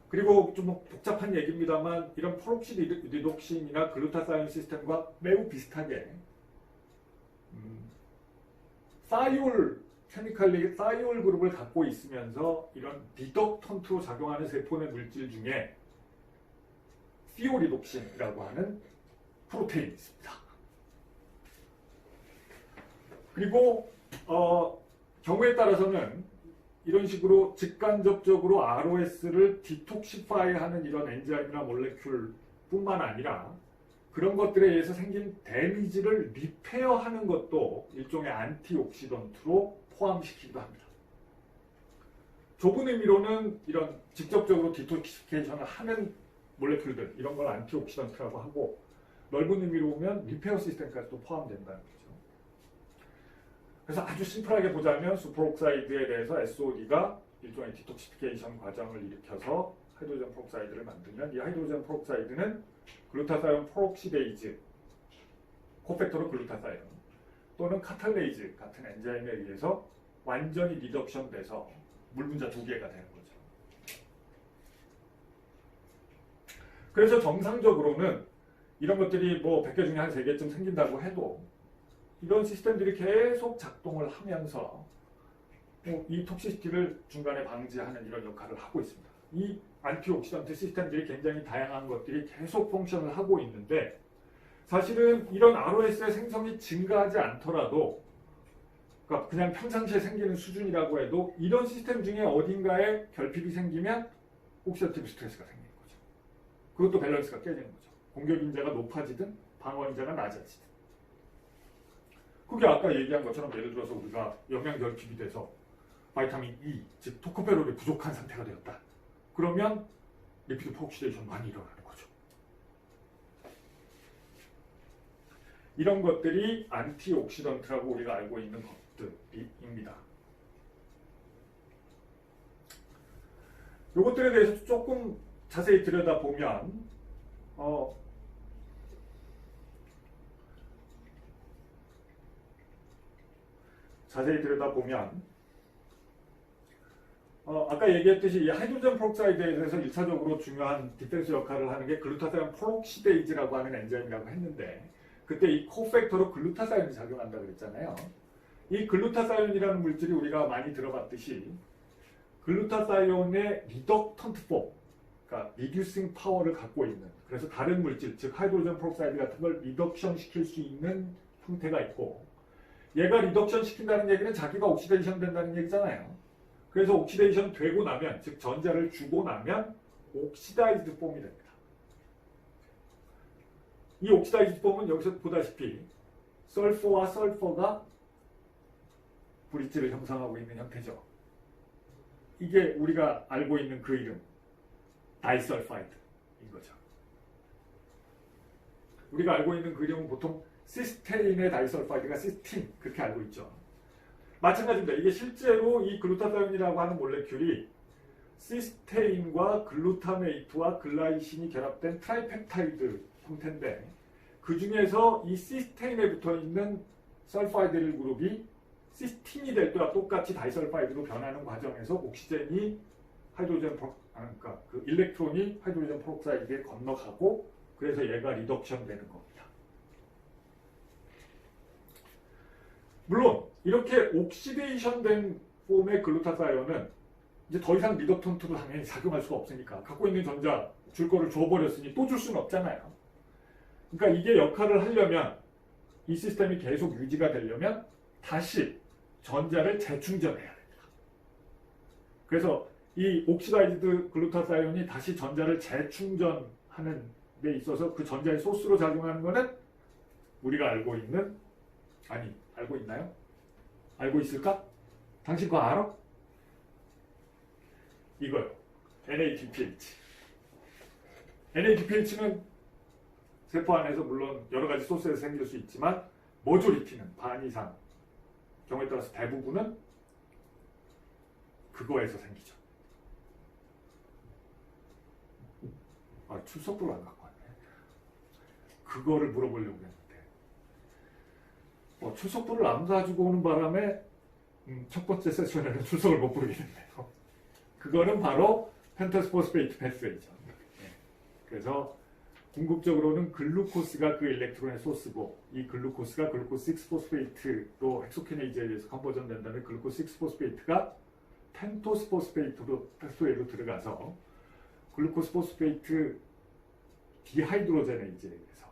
그리고 좀 복잡한 얘기입니다만 이런 프록시 리독신이나 글루타사이온 시스템과 매우 비슷하게 사이올 케미칼리 사이올 그룹을 갖고 있으면서 이런 리덕턴트로 작용하는 세포의 물질 중에 피오리독신이라고 하는 프로테인이 있습니다. 그리고 경우에 따라서는 이런 식으로 직간접적으로 ROS를 디톡시파이하는 이런 엔자임이나 몰레큘 뿐만 아니라 그런 것들에 의해서 생긴 데미지를 리페어하는 것도 일종의 안티옥시던트로 포함시키기도 합니다. 좁은 의미로는 이런 직접적으로 디톡시피케이션을 하는 몰레큘들, 이런 걸 안티옥시던트라고 하고, 넓은 의미로 보면 리페어 시스템까지도 포함된다는 거죠. 그래서 아주 심플하게 보자면 슈퍼옥사이드에 대해서 SOD가 일종의 디톡시피케이션 과정을 일으켜서 하이드로젠 프록사이드를 만들면 이 하이드로젠 프록사이드는 글루타사이온 프록시데이즈, 코팩터로 글루타사이온 또는 카탈레이즈 같은 엔자임에 의해서 완전히 리덕션 돼서 물 분자 두 개가 되는 거죠. 그래서 정상적으로는 이런 것들이 뭐 100개 중에 한 3개쯤 생긴다고 해도 이런 시스템들이 계속 작동을 하면서 이 톡시시티를 중간에 방지하는 이런 역할을 하고 있습니다. 이 안티옥시던트 시스템들이 굉장히 다양한 것들이 계속 펑션을 하고 있는데 사실은 이런 ROS의 생성이 증가하지 않더라도 그러니까 그냥 평상시에 생기는 수준이라고 해도 이런 시스템 중에 어딘가에 결핍이 생기면 옥시다티브 스트레스가 생기는 거죠. 그것도 밸런스가 깨지는 거죠. 공격 인자가 높아지든 방어 인자가 낮아지든. 그게 아까 얘기한 것처럼 예를 들어서 우리가 영양 결핍이 돼서 바이타민 E, 즉 토코페롤이 부족한 상태가 되었다. 그러면 리피드 포옥시데이션 많이 일어나는 거죠. 이런 것들이 안티옥시던트라고 우리가 알고 있는 것들입니다. 이것들에 대해서 조금 자세히 들여다보면 아까 얘기했듯이 이 하이드로젠 프록사이드에 대해서 1차적으로 중요한 디펜스 역할을 하는 게 글루타사이온 프록시데이즈라고 하는 엔자임이라고 했는데 그때 이 코팩터로 글루타사이온이 작용한다고 그랬잖아요. 이 글루타사이온이라는 물질이 우리가 많이 들어봤듯이 글루타사이온의 리덕턴트 폼, 그러니까 리듀싱 파워를 갖고 있는 그래서 다른 물질, 즉 하이드로젠 프록사이드 같은 걸 리덕션 시킬 수 있는 형태가 있고 얘가 리덕션 시킨다는 얘기는 자기가 옥시데이션 된다는 얘기잖아요. 그래서 옥시데이션 되고 나면, 즉 전자를 주고 나면 옥시다이즈드 폼이 됩니다. 이 옥시다이즈드 폼은 여기서 보다시피 설포와 설포가 브릿지를 형성하고 있는 형태죠. 이게 우리가 알고 있는 그 이름, 다이설파이드인 거죠. 우리가 알고 있는 그 이름은 보통 시스테인의 다이설파이드가 시스틴 그렇게 알고 있죠. 마찬가지입니다. 이게 실제로 이 글루타사이온이라고 하는 몰레큘이 시스테인과 글루타메이트와 글라이신이 결합된 트라이펩타이드 형태인데 그 중에서 이 시스테인에 붙어있는 설파이드릴 그룹이 시스틴이 될 때와 똑같이 다이설파이드로 변하는 과정에서 옥시젠이 그러니까 그 일렉트론이 하이드로젠 프록사이드에 건너가고 그래서 얘가 리덕션 되는 겁니다. 물론 이렇게 옥시데이션 된 폼의 글루타사이온은 이제 더 이상 리덕턴트로 당연히 작용할 수가 없으니까 갖고 있는 전자 줄 거를 줘버렸으니 또 줄 수는 없잖아요. 그러니까 이게 역할을 하려면 이 시스템이 계속 유지가 되려면 다시 전자를 재충전해야 됩니다. 그래서 이 옥시다이즈드 글루타사이온이 다시 전자를 재충전하는 데 있어서 그 전자의 소스로 작용하는 거는 우리가 알고 있는 알고 있나요? 알고 있을까? 당신 그거 알아? 이거요. NADPH. NADPH는 세포 안에서 물론 여러 가지 소스에서 생길 수 있지만 머조리티는 반 이상 경우에 따라서 대부분은 그거에서 생기죠. 출석부를 안 갖고 왔네. 그거를 물어보려고 했는데 출석부를 안 가지고 오는 바람에 첫 번째 세션에는 출석을 못 부르겠네요. 그거는 바로 펜타스 포스페이트 패스웨이죠. 그래서 궁극적으로는 글루코스가 그 일렉트론의 소스고 이 글루코스가 글루코스 6포스페이트로 헥소키네이즈에 의해서 컨버전 된 다음에 글루코스 6포스페이트가 펜토스 포스페이트로 패스웨이로 들어가서 글루코스 포스페이트 디하이드로제네이즈에 의해서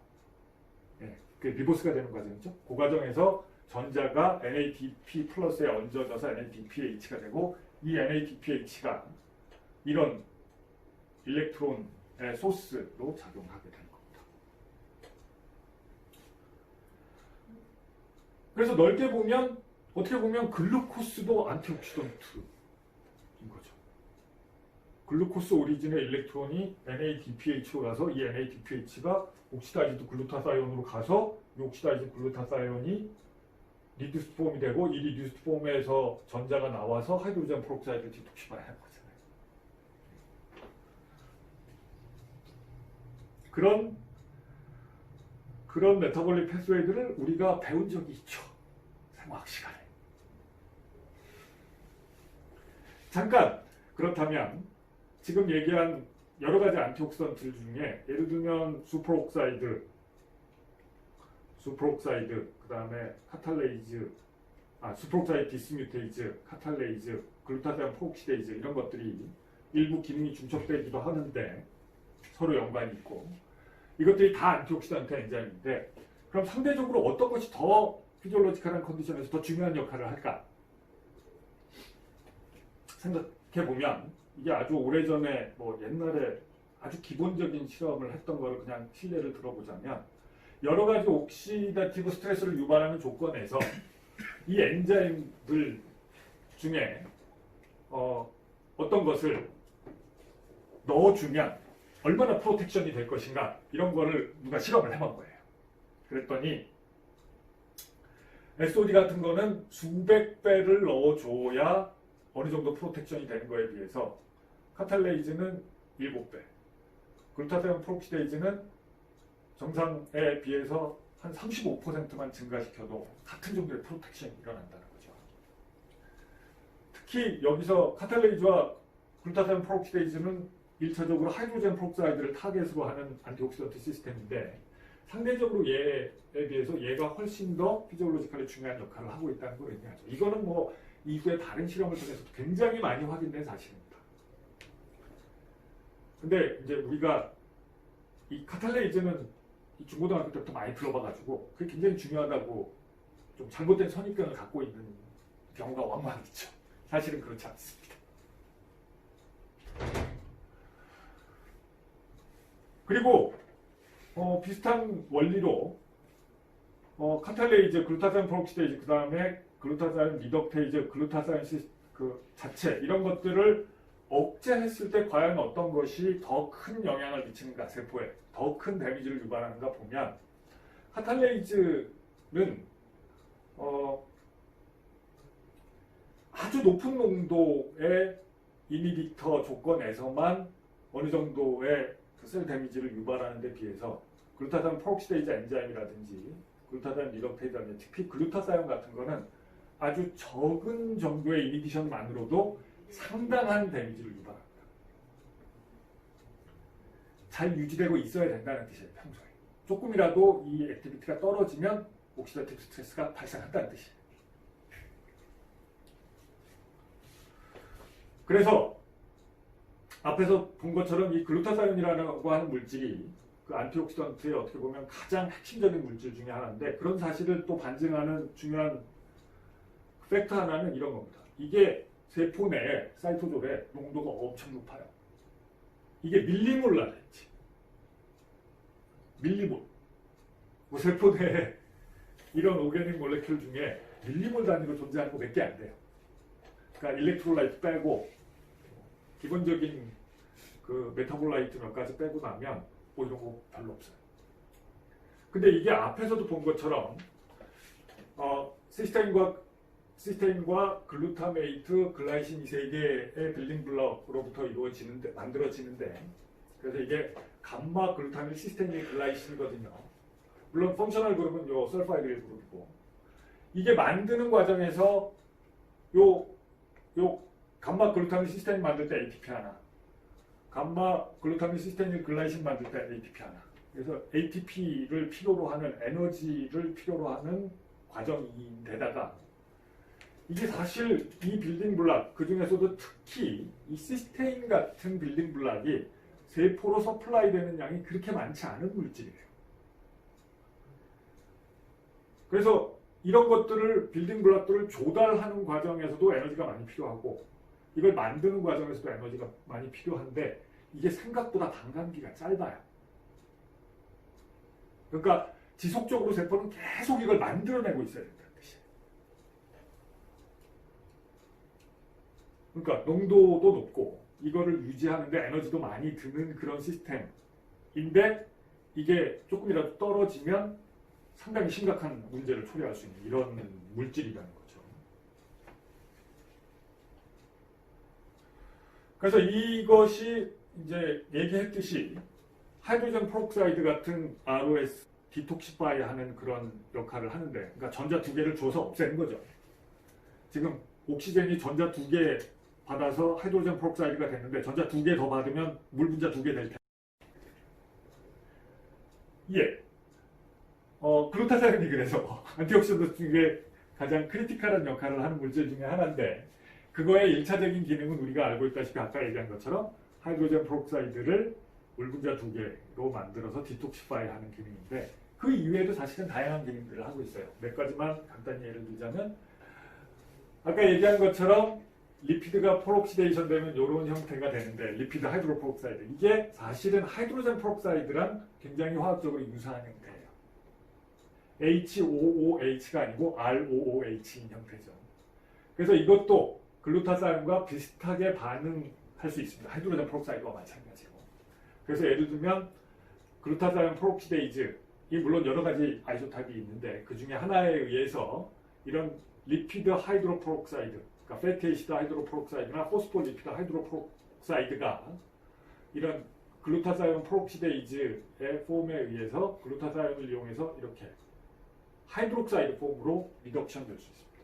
그 리보스가 되는 과정이죠. 그 과정에서 전자가 NADP 플러스에 얹어져서 NADPH가 되고 이 NADPH가 이런 일렉트론의 소스로 작용하게 되는 겁니다. 그래서 넓게 보면 어떻게 보면 글루코스도 안티옥시던트인 거죠. 글루코스 오리진의 일렉트론이 NADPH로 가서 이 NADPH가 옥시다이즈드 글루타사이온으로 가서 이 옥시다이즈드 글루타사이온이 리듀스드 폼이 되고 이 리듀스드 폼에서 전자가 나와서 하이드로젠 프록사이드를 디톡시파이 하는 거잖아요. 그런 메타볼릭 패스웨이들을 우리가 배운 적이 있죠. 생화학 시간에. 잠깐 그렇다면 지금 얘기한 여러 가지 안티옥시던트 중에 예를 들면 슈퍼옥사이드, 그 다음에 카탈레이즈, 슈퍼옥사이드 디스뮤테이즈, 카탈레이즈, 글루타세온 프록시데이즈 이런 것들이 일부 기능이 중첩되기도 하는데 서로 연관이 있고 이것들이 다 안티옥시던트 엔자임인데 그럼 상대적으로 어떤 것이 더 피지올로지컬한 컨디션에서 더 중요한 역할을 할까? 생각해보면 이게 아주 오래전에 뭐 옛날에 아주 기본적인 실험을 했던 거를 그냥 실례를 들어보자면 여러 가지 옥시다티브 스트레스를 유발하는 조건에서 이 엔자임들 중에 어떤 것을 넣어주면 얼마나 프로텍션이 될 것인가 이런 거를 누가 실험을 해본 거예요. 그랬더니 SOD 같은 거는 수백 배를 넣어줘야 어느 정도 프로텍션이 되는 거에 비해서 카탈레이즈는 7배, 글루타세온 프록시데이즈는 정상에 비해서 한 35%만 증가시켜도 같은 정도의 프로텍션이 일어난다는 거죠. 특히 여기서 카탈레이즈와 글루타세온 프록시데이즈는 1차적으로 하이드로젠 프록사이드를 타겟으로 하는 안티옥시던트 시스템인데 상대적으로 얘에 비해서 얘가 훨씬 더 피지올로지컬에 중요한 역할을 하고 있다는 걸 의미하죠. 이거는 뭐 이후에 다른 실험을 통해서 굉장히 많이 확인된 사실입니다. 근데 이제 우리가 이 카탈레이즈는 중고등학교 때부터 많이 들어봐가지고 그게 굉장히 중요하다고 좀 잘못된 선입견을 갖고 있는 경우가 왕왕 있죠. 사실은 그렇지 않습니다. 그리고 비슷한 원리로 카탈레이즈, 글루타세온 프록시데이즈, 그 다음에 글루타사인 리덕테이즈, 글루타사인 그 자체 이런 것들을 억제했을 때 과연 어떤 것이 더 큰 영향을 미치는가, 세포에 더 큰 데미지를 유발하는가 보면 카탈레이즈는 아주 높은 농도의 이니비터 조건에서만 어느 정도의 셀 데미지를 유발하는 데 비해서 글루타사인 프록시데이즈 엔자임이라든지 글루타사인 리덕테이즈라든지 특히 글루타사온 같은 거는 아주 적은 정도의 이니비션만으로도 상당한 데미지를 유발합니다. 잘 유지되고 있어야 된다는 뜻이에요. 평소에. 조금이라도 이 액티비티가 떨어지면 옥시다티브 스트레스가 발생한다는 뜻이에요. 그래서 앞에서 본 것처럼 이 글루타사온이라고 하는 물질이 그 안티옥시던트의 어떻게 보면 가장 핵심적인 물질 중에 하나인데 그런 사실을 또 반증하는 중요한 팩터 하나는 이런 겁니다. 이게 세포 내에 사이토졸의 농도가 엄청 높아요. 이게 밀리몰라 렌지. 밀리몰. 뭐 세포 내에 이런 오게닉 몰레큘 중에 밀리몰 단위로 존재하는 거 몇 개 안 돼요. 그러니까 일렉트롤라이트 빼고 기본적인 그 메타볼라이트 몇 가지 빼고 나면 뭐 이런 거 별로 없어요. 근데 이게 앞에서도 본 것처럼 시스테인과 글루타메이트, 글라이신 이 세 개의 빌딩 블럭으로부터 만들어지는데 그래서 이게 감마 글루타밀 시스테인 글라이신이거든요. 물론 펑셔널 그룹은 요 설파이드 그룹이고 이게 만드는 과정에서 요 감마 글루타밀 시스테인 만들 때 ATP 하나, 감마 글루타밀 시스테인 글라이신 만들 때 ATP 하나. 그래서 ATP를 필요로 하는 에너지를 필요로 하는 과정인데다가 이게 사실 이 빌딩 블락 그 중에서도 특히 이 시스테인 같은 빌딩 블락이 세포로 서플라이 되는 양이 그렇게 많지 않은 물질이에요. 그래서 이런 것들을 빌딩 블락들을 조달하는 과정에서도 에너지가 많이 필요하고 이걸 만드는 과정에서도 에너지가 많이 필요한데 이게 생각보다 반감기가 짧아요. 그러니까 지속적으로 세포는 계속 이걸 만들어내고 있어야 된다는 뜻이에요. 그러니까 농도도 높고 이거를 유지하는데 에너지도 많이 드는 그런 시스템인데 이게 조금이라도 떨어지면 상당히 심각한 문제를 초래할 수 있는 이런 물질이라는 거죠. 그래서 이것이 이제 얘기했듯이 하이드로젠 프록사이드 같은 ROS 디톡시파이 하는 그런 역할을 하는데 그러니까 전자 두 개를 줘서 없애는 거죠. 지금 옥시젠이 전자 두 개 받아서 하이드로젠 프록사이드가 됐는데 전자 2개 더 받으면 물 분자 2개 될 텐데. 예. 글루타사ion이 그래서 안티옥시던트 중에 가장 크리티컬한 역할을 하는 물질 중에 하나인데 그거의 1차적인 기능은 우리가 알고 있다시피 아까 얘기한 것처럼 하이드로젠 프록사이드를 물 분자 2개로 만들어서 디톡시파이 하는 기능인데 그 이외에도 사실은 다양한 기능들을 하고 있어요. 몇 가지만 간단히 예를 들자면 아까 얘기한 것처럼 리피드가 폴옥시데이션 되면 이런 형태가 되는데 리피드 하이드로프록사이드 이게 사실은 하이드로젠 프록사이드랑 굉장히 화학적으로 유사한 형태예요. HOOH가 아니고 ROOH인 형태죠. 그래서 이것도 글루타사ion과 비슷하게 반응할 수 있습니다. 하이드로젠 프록사이드와 마찬가지고. 그래서 예를 들면 글루타사이온 프록시데이즈 이 물론 여러 가지 아이소탑이 있는데 그 중에 하나에 의해서 이런 리피드 하이드로프록사이드 그러니까 패티에이시드 하이드로프록사이드나 포스포리피드 하이드로프록사이드가 이런 글루타사이온 프록시데이즈의 폼에 의해서 글루타사이온을 이용해서 이렇게 하이드록사이드 폼으로 리덕션 될 수 있습니다.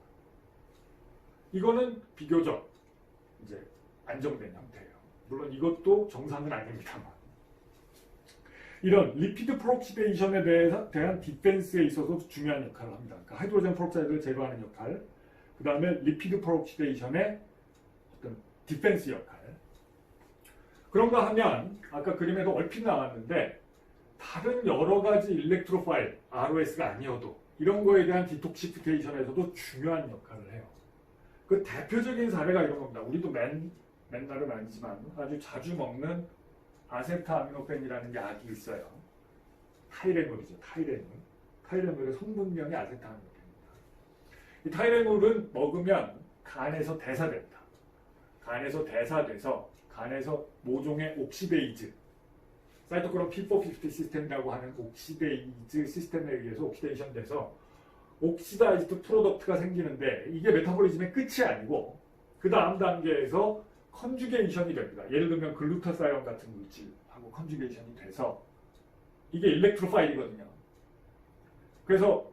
이거는 비교적 이제 안정된 형태예요. 물론 이것도 정상은 아닙니다만. 이런 리피드 프록시데이션에 대한 디펜스에 있어서 중요한 역할을 합니다. 그러니까 하이드로젠 프록사이드를 제거하는 역할, 그 다음에 리피드 프록시데이션의 어떤 디펜스 역할. 그런가 하면 아까 그림에도 얼핏 나왔는데 다른 여러 가지 일렉트로파일, ROS가 아니어도 이런 거에 대한 디톡시피케이션에서도 중요한 역할을 해요. 그 대표적인 사례가 이런 겁니다. 우리도 맨날은 아니지만 아주 자주 먹는 아세트아미노펜이라는 약이 있어요. 타이레놀이죠. 타이레놀의 성분명이 아세트아미노펜입니다. 이 타이레놀은 먹으면 간에서 대사됩니다. 간에서 대사돼서 간에서 모종의 옥시데이즈 사이토크롬 P450 시스템이라고 하는 옥시데이즈 시스템에 의해서 옥시데이션 돼서 옥시다이즈드 프로덕트가 생기는데 이게 메타볼리즘의 끝이 아니고 그 다음 단계에서 컨주게이션이 됩니다. 예를 들면 글루타사이온 같은 물질하고 컨주게이션이 돼서 이게 일렉트로파일이거든요. 그래서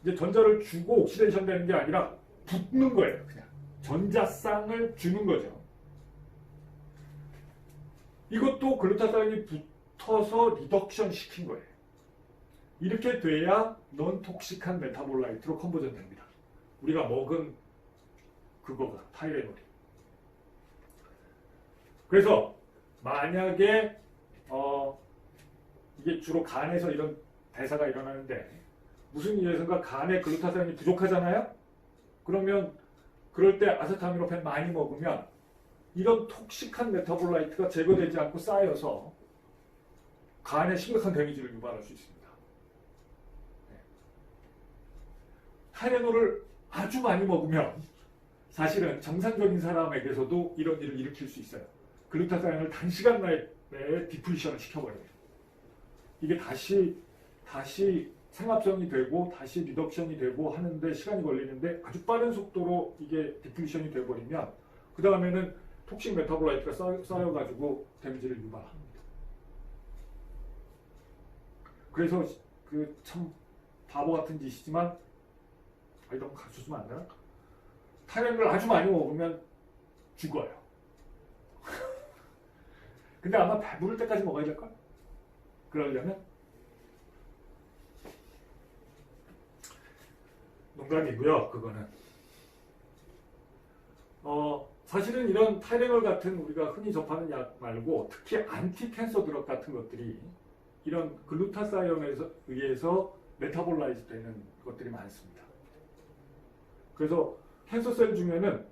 이제 전자를 주고 옥시데이션 되는 게 아니라 붙는 거예요. 그냥 전자쌍을 주는 거죠. 이것도 글루타사이온이 붙어서 리덕션 시킨 거예요. 이렇게 돼야 넌톡식한 메타볼라이트로 컨버전 됩니다. 우리가 먹은 그거가 타이레놀이. 그래서 만약에 이게 주로 간에서 이런 대사가 일어나는데 무슨 이유에선가 간에 글루타사ion이 부족하잖아요? 그러면 그럴 때 아세타미노펜 많이 먹으면 이런 톡식한 메타볼라이트가 제거되지 않고 쌓여서 간에 심각한 데미지를 유발할 수 있습니다. 네. 타이레놀을 아주 많이 먹으면 사실은 정상적인 사람에게서도 이런 일을 일으킬 수 있어요. 글루타사ion을 단시간 내에 디플리션을 시켜버려요. 이게 다시 생합성이 되고 다시 리덕션이 되고 하는데 시간이 걸리는데 아주 빠른 속도로 이게 디플리션이 되어버리면 그 다음에는 톡식 메타볼라이트가 쌓여가지고 데미지를 유발합니다. 그래서 그 참 바보 같은 짓이지만 너무 가르쳐주면 안 되나? 타이레놀을 아주 많이 먹으면 죽어요. 근데 아마 배부를 때까지 먹어야 될걸? 그러려면? 농담이고요, 그거는. 사실은 이런 타이레놀 같은 우리가 흔히 접하는 약 말고 특히 안티캔서 드럭 같은 것들이 이런 글루타사이온에 의해서 메타볼라이즈 되는 것들이 많습니다. 그래서 캔서셀 중에는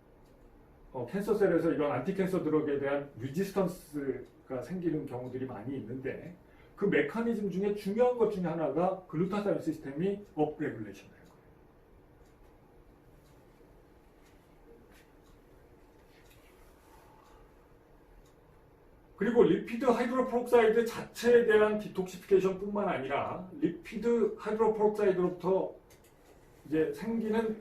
캔서셀에서 이런 안티캔서 드럭에 대한 리지스턴스가 생기는 경우들이 많이 있는데 그 메커니즘 중에 중요한 것 중에 하나가 글루타사이온 시스템이 업레귤레이션 돼요. 그리고 리피드 하이드로프록사이드 자체에 대한 디톡시피케이션 뿐만 아니라 리피드 하이드로프록사이드로부터 이제 생기는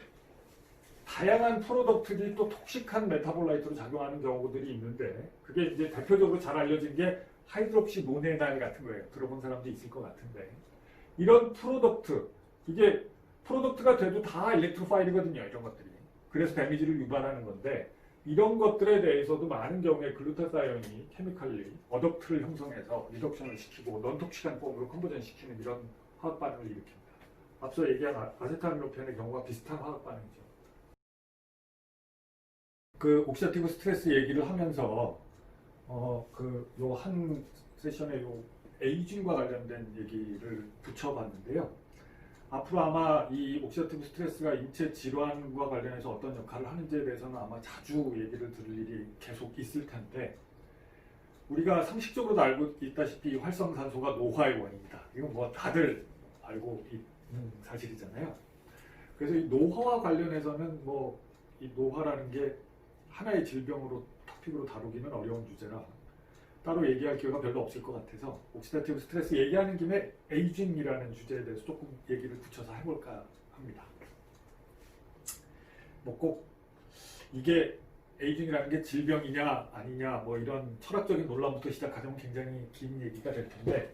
다양한 프로덕트들이 또 톡식한 메타볼라이트로 작용하는 경우들이 있는데 그게 이제 대표적으로 잘 알려진 게 하이드록시 노네날 같은 거예요. 들어본 사람도 있을 것 같은데 이런 프로덕트 이게 프로덕트가 돼도 다 일렉트로파일이거든요. 이런 것들이. 그래서 데미지를 유발하는 건데 이런 것들에 대해서도 많은 경우에 글루타사ion이 케미칼리 어덕트를 형성해서 리덕션을 시키고 넌톡시간form으로 컨버전 시키는 이런 화학 반응을 일으킵니다. 앞서 얘기한 아세타미노펜의 경우와 비슷한 화학 반응이죠. 그 옥시다티브 스트레스 얘기를 하면서 요 한 세션에 요 에이징과 관련된 얘기를 붙여봤는데요. 앞으로 아마 이 옥시다티브 스트레스가 인체 질환과 관련해서 어떤 역할을 하는지에 대해서는 아마 자주 얘기를 들을 일이 계속 있을 텐데, 우리가 상식적으로도 알고 있다시피 활성산소가 노화의 원인이다. 이건 뭐 다들 알고 있는 사실이잖아요. 그래서 이 노화와 관련해서는 뭐 이 노화라는 게 하나의 질병으로 토픽으로 다루기는 어려운 주제라 따로 얘기할 기회가 별로 없을 것 같아서 옥시다티브 스트레스 얘기하는 김에 에이징이라는 주제에 대해서 조금 얘기를 붙여서 해볼까 합니다. 뭐 꼭 이게 에이징이라는 게 질병이냐 아니냐 뭐 이런 철학적인 논란부터 시작하자면 굉장히 긴 얘기가 될 텐데,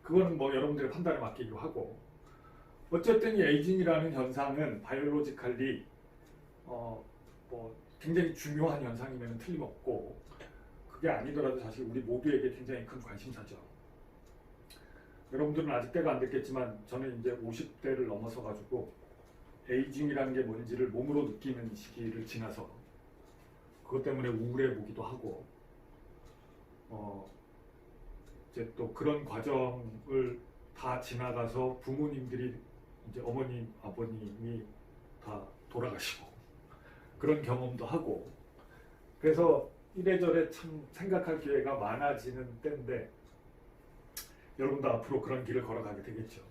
그거는 뭐 여러분들의 판단에 맡기기로 하고, 어쨌든 이 에이징이라는 현상은 바이올로지컬리 뭐 굉장히 중요한 현상이면 틀림없고, 그게 아니더라도 사실 우리 모두에게 굉장히 큰 관심사죠. 여러분들은 아직 때가 안 됐겠지만 저는 이제 50대를 넘어서 가지고 에이징이라는 게 뭔지를 몸으로 느끼는 시기를 지나서 그것 때문에 우울해 보기도 하고, 이제 또 그런 과정을 다 지나가서 부모님들이 이제 어머님, 아버님이 다 돌아가시고 그런 경험도 하고, 그래서 이래저래 참 생각할 기회가 많아지는 때인데, 여러분도 앞으로 그런 길을 걸어가게 되겠죠.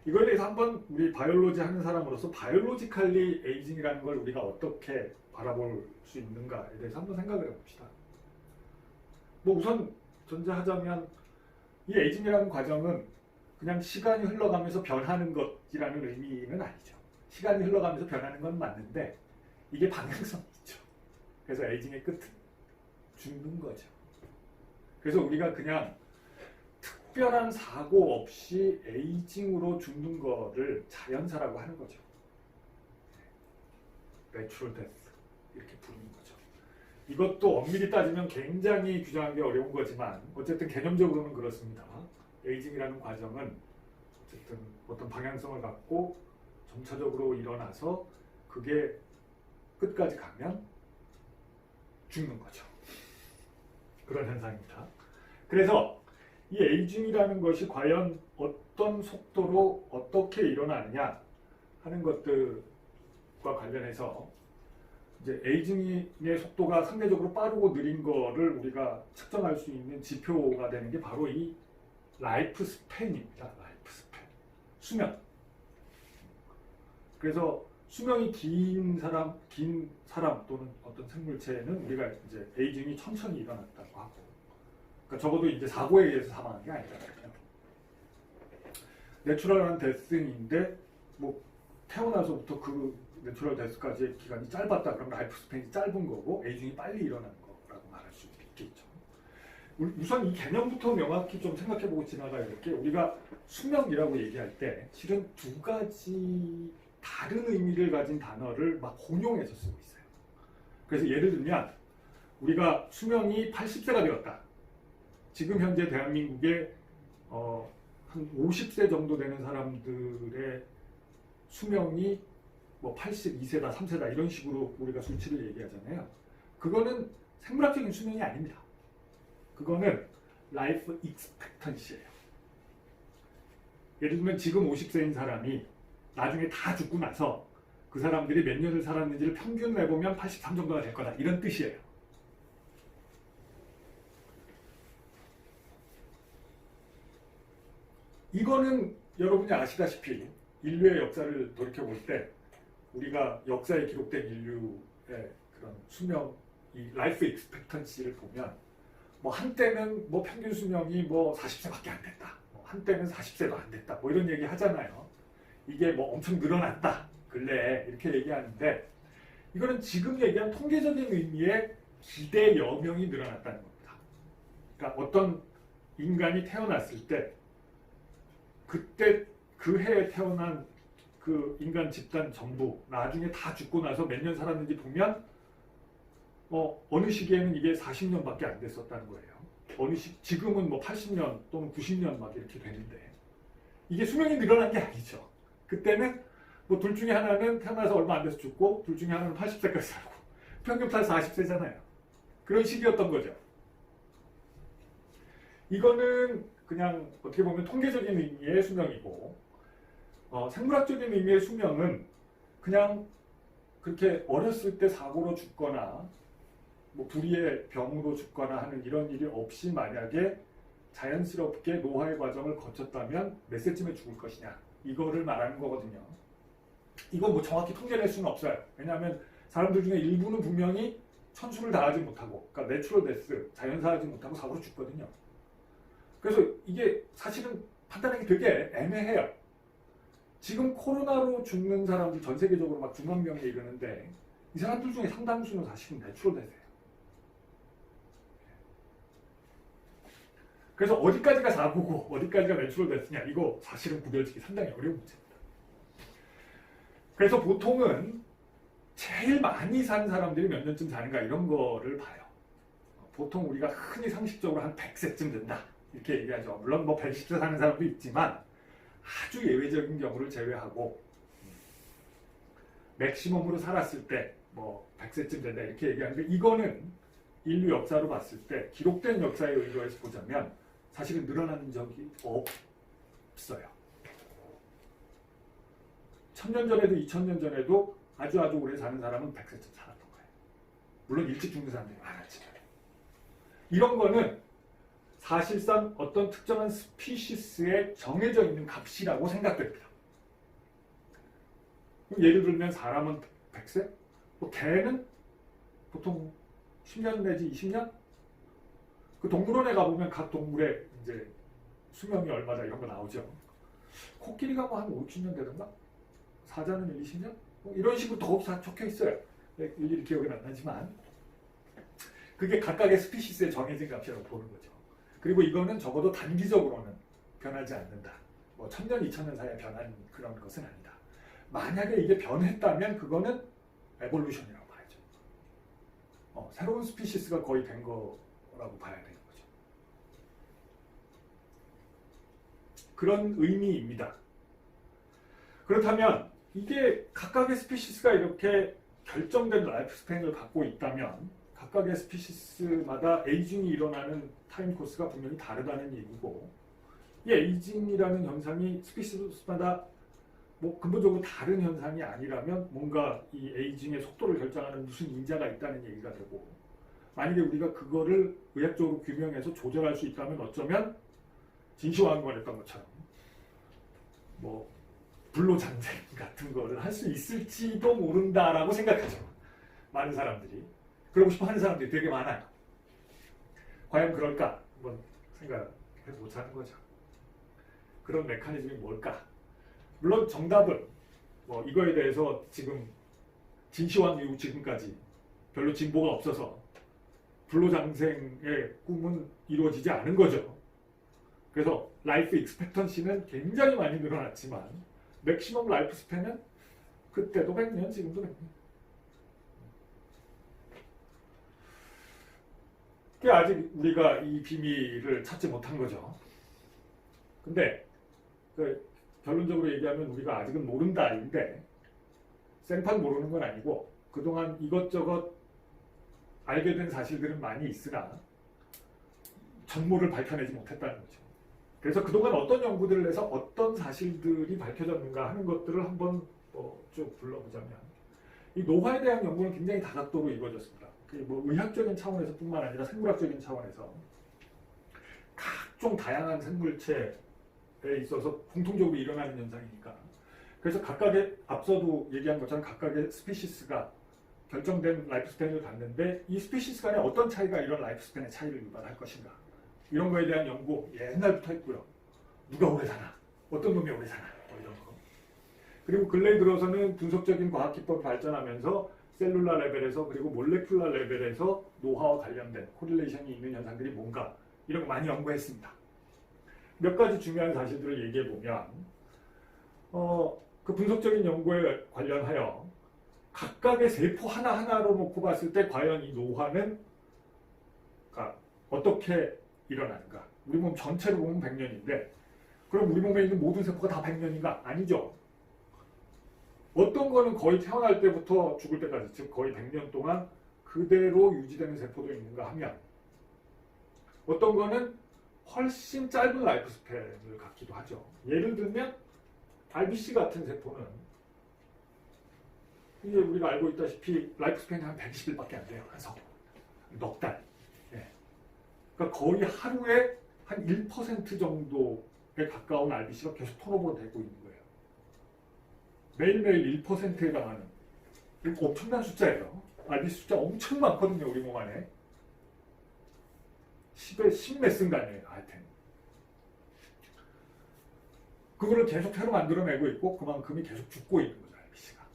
이거에 대해서 한번 우리 바이올로지 하는 사람으로서 바이올로지컬리 에이징이라는 걸 우리가 어떻게 바라볼 수 있는가에 대해서 한번 생각을 해봅시다. 뭐 우선 전제하자면 이 에이징이라는 과정은 그냥 시간이 흘러가면서 변하는 것이라는 의미는 아니죠. 시간이 흘러가면서 변하는 건 맞는데 이게 방향성이 있죠. 그래서 에이징의 끝은 죽는 거죠. 그래서 우리가 그냥 특별한 사고 없이 에이징으로 죽는 거를 자연사라고 하는 거죠. 내추럴 데스 이렇게 부르는 거죠. 이것도 엄밀히 따지면 굉장히 규정하기 어려운 거지만 어쨌든 개념적으로는 그렇습니다. 에이징이라는 과정은 어쨌든 어떤 방향성을 갖고 점차적으로 일어나서 그게 끝까지 가면 죽는 거죠. 그런 현상입니다. 그래서 이 에이징이라는 것이 과연 어떤 속도로 어떻게 일어나느냐 하는 것들과 관련해서 이제 에이징의 속도가 상대적으로 빠르고 느린 거를 우리가 측정할 수 있는 지표가 되는 게 바로 이 라이프 스팬입니다. 라이프 스팬. 수명. 그래서 수명이 긴 사람 또는 어떤 생물체는 우리가 이제 에이징이 천천히 일어났다고 하고, 그러니까 적어도 이제 사고에 의해서 사망한 게 아니잖아요. 내추럴한 데스인데 뭐 태어나서부터 그 내추럴 데스까지의 기간이 짧았다 그러면 라이프 스팬이 짧은 거고 에이징이 빨리 일어나는 거라고 말할 수 있겠죠. 우선 이 개념부터 명확히 좀 생각해보고 지나가야 될 게, 우리가 수명이라고 얘기할 때 실은 두 가지 다른 의미를 가진 단어를 막 혼용해서 쓰고 있어요. 그래서 예를 들면 우리가 수명이 80세가 되었다. 지금 현재 대한민국에 한 50세 정도 되는 사람들의 수명이 뭐 82세다, 3세다 이런 식으로 우리가 수치를 얘기하잖아요. 그거는 생물학적인 수명이 아닙니다. 그거는 라이프 익스펙턴시예요. 예를 들면 지금 50세인 사람이 나중에 다 죽고 나서 그 사람들이 몇 년을 살았는지를 평균 내보면 83 정도가 될 거다, 이런 뜻이에요. 이거는 여러분이 아시다시피 인류의 역사를 돌이켜볼 때 우리가 역사에 기록된 인류의 그런 수명, 이 라이프 익스펙턴시를 보면 뭐 한때는 뭐 평균 수명이 뭐 40세밖에 안 됐다, 뭐 한때는 40세도 안 됐다, 뭐 이런 얘기 하잖아요. 이게 뭐 엄청 늘어났다 근래에 이렇게 얘기하는데, 이거는 지금 얘기한 통계적인 의미의 기대 여명이 늘어났다는 겁니다. 그러니까 어떤 인간이 태어났을 때 그때 그 해에 태어난 그 인간 집단 전부 나중에 다 죽고 나서 몇 년 살았는지 보면 어느 시기에는 이게 40년밖에 안 됐었다는 거예요. 지금은 뭐 80년 또는 90년 막 이렇게 되는데 이게 수명이 늘어난 게 아니죠. 그때는 뭐 둘 중에 하나는 태어나서 얼마 안 돼서 죽고 둘 중에 하나는 80세까지 살고 평균 다 40세잖아요. 그런 시기였던 거죠. 이거는 그냥 어떻게 보면 통계적인 의미의 수명이고 생물학적인 의미의 수명은 그냥 그렇게 어렸을 때 사고로 죽거나 뭐 불의의 병으로 죽거나 하는 이런 일이 없이 만약에 자연스럽게 노화의 과정을 거쳤다면 몇 세쯤에 죽을 것이냐 이거를 말하는 거거든요. 이건 뭐 정확히 통계낼 수는 없어요. 왜냐하면 사람들 중에 일부는 분명히 천수를 다하지 못하고 그러니까 내추럴 데스, 자연사하지 못하고 사고로 죽거든요. 그래서 이게 사실은 판단하기 되게 애매해요. 지금 코로나로 죽는 사람들 전 세계적으로 막 중환병에 이르는데 이 사람들 중에 상당수는 사실은 내추럴 데스예요. 그래서 어디까지가 사고고 어디까지가 내추럴 데스냐 이거 사실은 구별짓기 상당히 어려운 문제입니다. 그래서 보통은 제일 많이 산 사람들이 몇 년쯤 사는가 이런 거를 봐요. 보통 우리가 흔히 상식적으로 한 100세쯤 된다 이렇게 얘기하죠. 물론 뭐 110세 사는 사람도 있지만 아주 예외적인 경우를 제외하고 맥시멈으로 살았을 때 뭐 100세쯤 된다 이렇게 얘기하는데 이거는 인류 역사로 봤을 때 기록된 역사에 의거해서 보자면 사실은 늘어난 적이 없어요. 1000년 전에도 2000년 전에도 아주 오래 사는 사람은 100세쯤 살았던 거예요. 물론 일찍 죽는 사람들이 많았지만 이런 거는 사실상 어떤 특정한 스피시스에 정해져 있는 값이라고 생각됩니다. 예를 들면 사람은 100세? 뭐 개는 보통 10년 내지 20년? 그 동물원에 가보면 각 동물의 이제 수명이 얼마다 이런 거 나오죠. 코끼리가 뭐 한 50년 되던가? 사자는 20년? 뭐 이런 식으로 더 적혀 있어요. 일일이 기억은 안 나지만 그게 각각의 스피시스에 정해진 값이라고 보는 거죠. 그리고 이거는 적어도 단기적으로는 변하지 않는다. 뭐 1000년, 2000년 사이에 변한 그런 것은 아니다. 만약에 이게 변했다면 그거는 에볼루션이라고 봐야죠. 새로운 스피시스가 거의 된 거라고 봐야 되는 거죠. 그런 의미입니다. 그렇다면 이게 각각의 스피시스가 이렇게 결정된 라이프 스팬을 갖고 있다면 각각의 스피시스마다 에이징이 일어나는 타임 코스가 분명히 다르다는 얘기고 이 에이징이라는 현상이 스피시스마다 뭐 근본적으로 다른 현상이 아니라면 뭔가 이 에이징의 속도를 결정하는 무슨 인자가 있다는 얘기가 되고 만약에 우리가 그거를 의학적으로 규명해서 조절할 수 있다면 어쩌면 진시황후가 했던 것처럼 뭐 불로장생 같은 거를 할 수 있을지도 모른다라고 생각하죠. 많은 사람들이. 그러고 싶어 하는 사람들이 되게 많아요. 과연 그럴까? 한번 생각해보자는 거죠. 그런 메커니즘이 뭘까? 물론 정답은 뭐 이거에 대해서 지금 진시황 이후 지금까지 별로 진보가 없어서 불로장생의 꿈은 이루어지지 않은 거죠. 그래서 라이프 익스펙턴시는 굉장히 많이 늘어났지만 맥시멈 라이프 스팬은 그때도 100년, 지금도 100년. 그게 아직 우리가 이 비밀을 찾지 못한 거죠. 근데 결론적으로 얘기하면 우리가 아직은 모른다인데 생판 모르는 건 아니고 그동안 이것저것 알게 된 사실들은 많이 있으나 전모를 밝혀내지 못했다는 거죠. 그래서 그동안 어떤 연구들을 해서 어떤 사실들이 밝혀졌는가 하는 것들을 한번 쭉 불러보자면 이 노화에 대한 연구는 굉장히 다각도로 이루어졌습니다. 뭐 의학적인 차원에서 뿐만 아니라 생물학적인 차원에서 각종 다양한 생물체에 있어서 공통적으로 일어나는 현상이니까 그래서 각각의 앞서도 얘기한 것처럼 각각의 스피시스가 결정된 라이프 스팬을 갖는데 이 스피시스 간에 어떤 차이가 이런 라이프 스팬의 차이를 유발할 것인가 이런 거에 대한 연구 옛날부터 했고요. 누가 오래 사나? 어떤 놈이 오래 사나? 뭐 이런 거. 그리고 근래 들어서는 분석적인 과학 기법이 발전하면서 셀룰라 레벨에서 그리고 몰레큘라 레벨에서 노화와 관련된 코릴레이션이 있는 현상들이 뭔가 이런 거 많이 연구했습니다. 몇 가지 중요한 사실들을 얘기해 보면 그 분석적인 연구에 관련하여 각각의 세포 하나하나로 놓고 봤을 때 과연 이 노화는 어떻게 일어나는가. 우리 몸 전체로 보면 100년인데 그럼 우리 몸에 있는 모든 세포가 다 100년인가? 아니죠. 어떤 거는 거의 태어날 때부터 죽을 때까지, 즉 거의 100년 동안 그대로 유지되는 세포도 있는가 하면 어떤 거는 훨씬 짧은 라이프 스팬을 갖기도 하죠. 예를 들면 RBC 같은 세포는 이제 우리가 알고 있다시피 라이프 스팬이 한 120일밖에 안 돼요. 그래서 넉 달. 예. 그러니까 거의 하루에 한 1% 정도에 가까운 RBC가 계속 턴오버가 되고 있는 거예요. 매일매일 1%에 해당하는 엄청난 숫자예요. RBC 숫자 엄청 많거든요. 우리 몸 안에. 10에 10 몇 승단이에요. 하여튼. 그거를 계속 새로 만들어내고 있고 그만큼이 계속 죽고 있는 거죠. RBC가.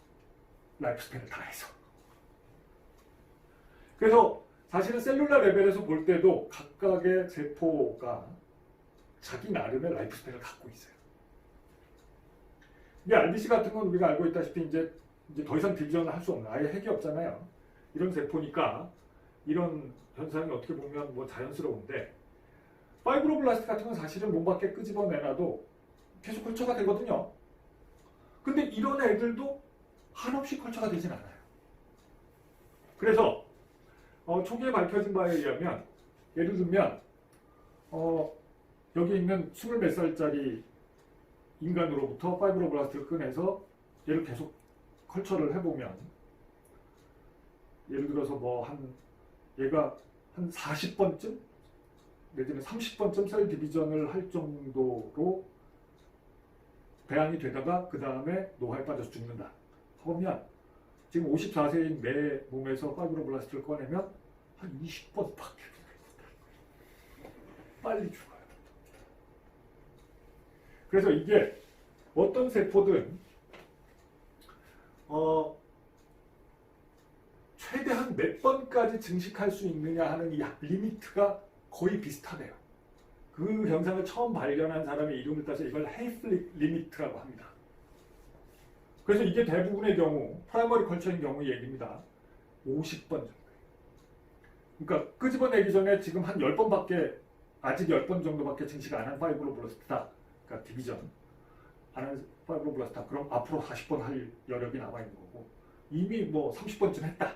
라이프 스팬을 다 해서. 그래서 사실은 셀룰라 레벨에서 볼 때도 각각의 세포가 자기 나름의 라이프 스팬을 갖고 있어요. 이 RBC 같은 건 우리가 알고 있다시피 이제 더 이상 디비전을 할 수 없는 아예 핵이 없잖아요. 이런 세포니까 이런 현상이 어떻게 보면 뭐 자연스러운데 파이브로블라스트 같은 건 사실은 몸 밖에 끄집어내놔도 계속 컬처가 되거든요. 근데 이런 애들도 한없이 컬처가 되진 않아요. 그래서 초기에 밝혀진 바에 의하면 예를 들면 여기 있는 20 몇 살짜리 인간으로부터 파이브로블라스트를 꺼내서 얘를 계속 컬처를 해보면 예를 들어서 얘가 한 40번쯤 내지는 30번쯤 셀 디비전을 할 정도로 배양이 되다가 그 다음에 노화에 빠져서 죽는다. 그러면 지금 54세인 내 몸에서 파이브로블라스트를 꺼내면 한 20번밖에 빨리 죽어요. 그래서 이게 어떤 세포든 최대한 몇 번까지 증식할 수 있느냐 하는 이 리미트가 거의 비슷하대요. 그 현상을 처음 발견한 사람의 이름을 따서 이걸 헤이스 리미트라고 합니다. 그래서 이게 대부분의 경우 프라이머리 컬처인 경우 얘기입니다. 50번 정도. 그러니까 끄집어내기 전에 지금 한 10번밖에 아직 10번 정도밖에 증식 안 한 파이브로블라스트다. 그러니까 디비전 안 한 파이브로블라스트다. 그럼 앞으로 40번 할 여력이 남아있는 거고 이미 뭐 30번쯤 했다.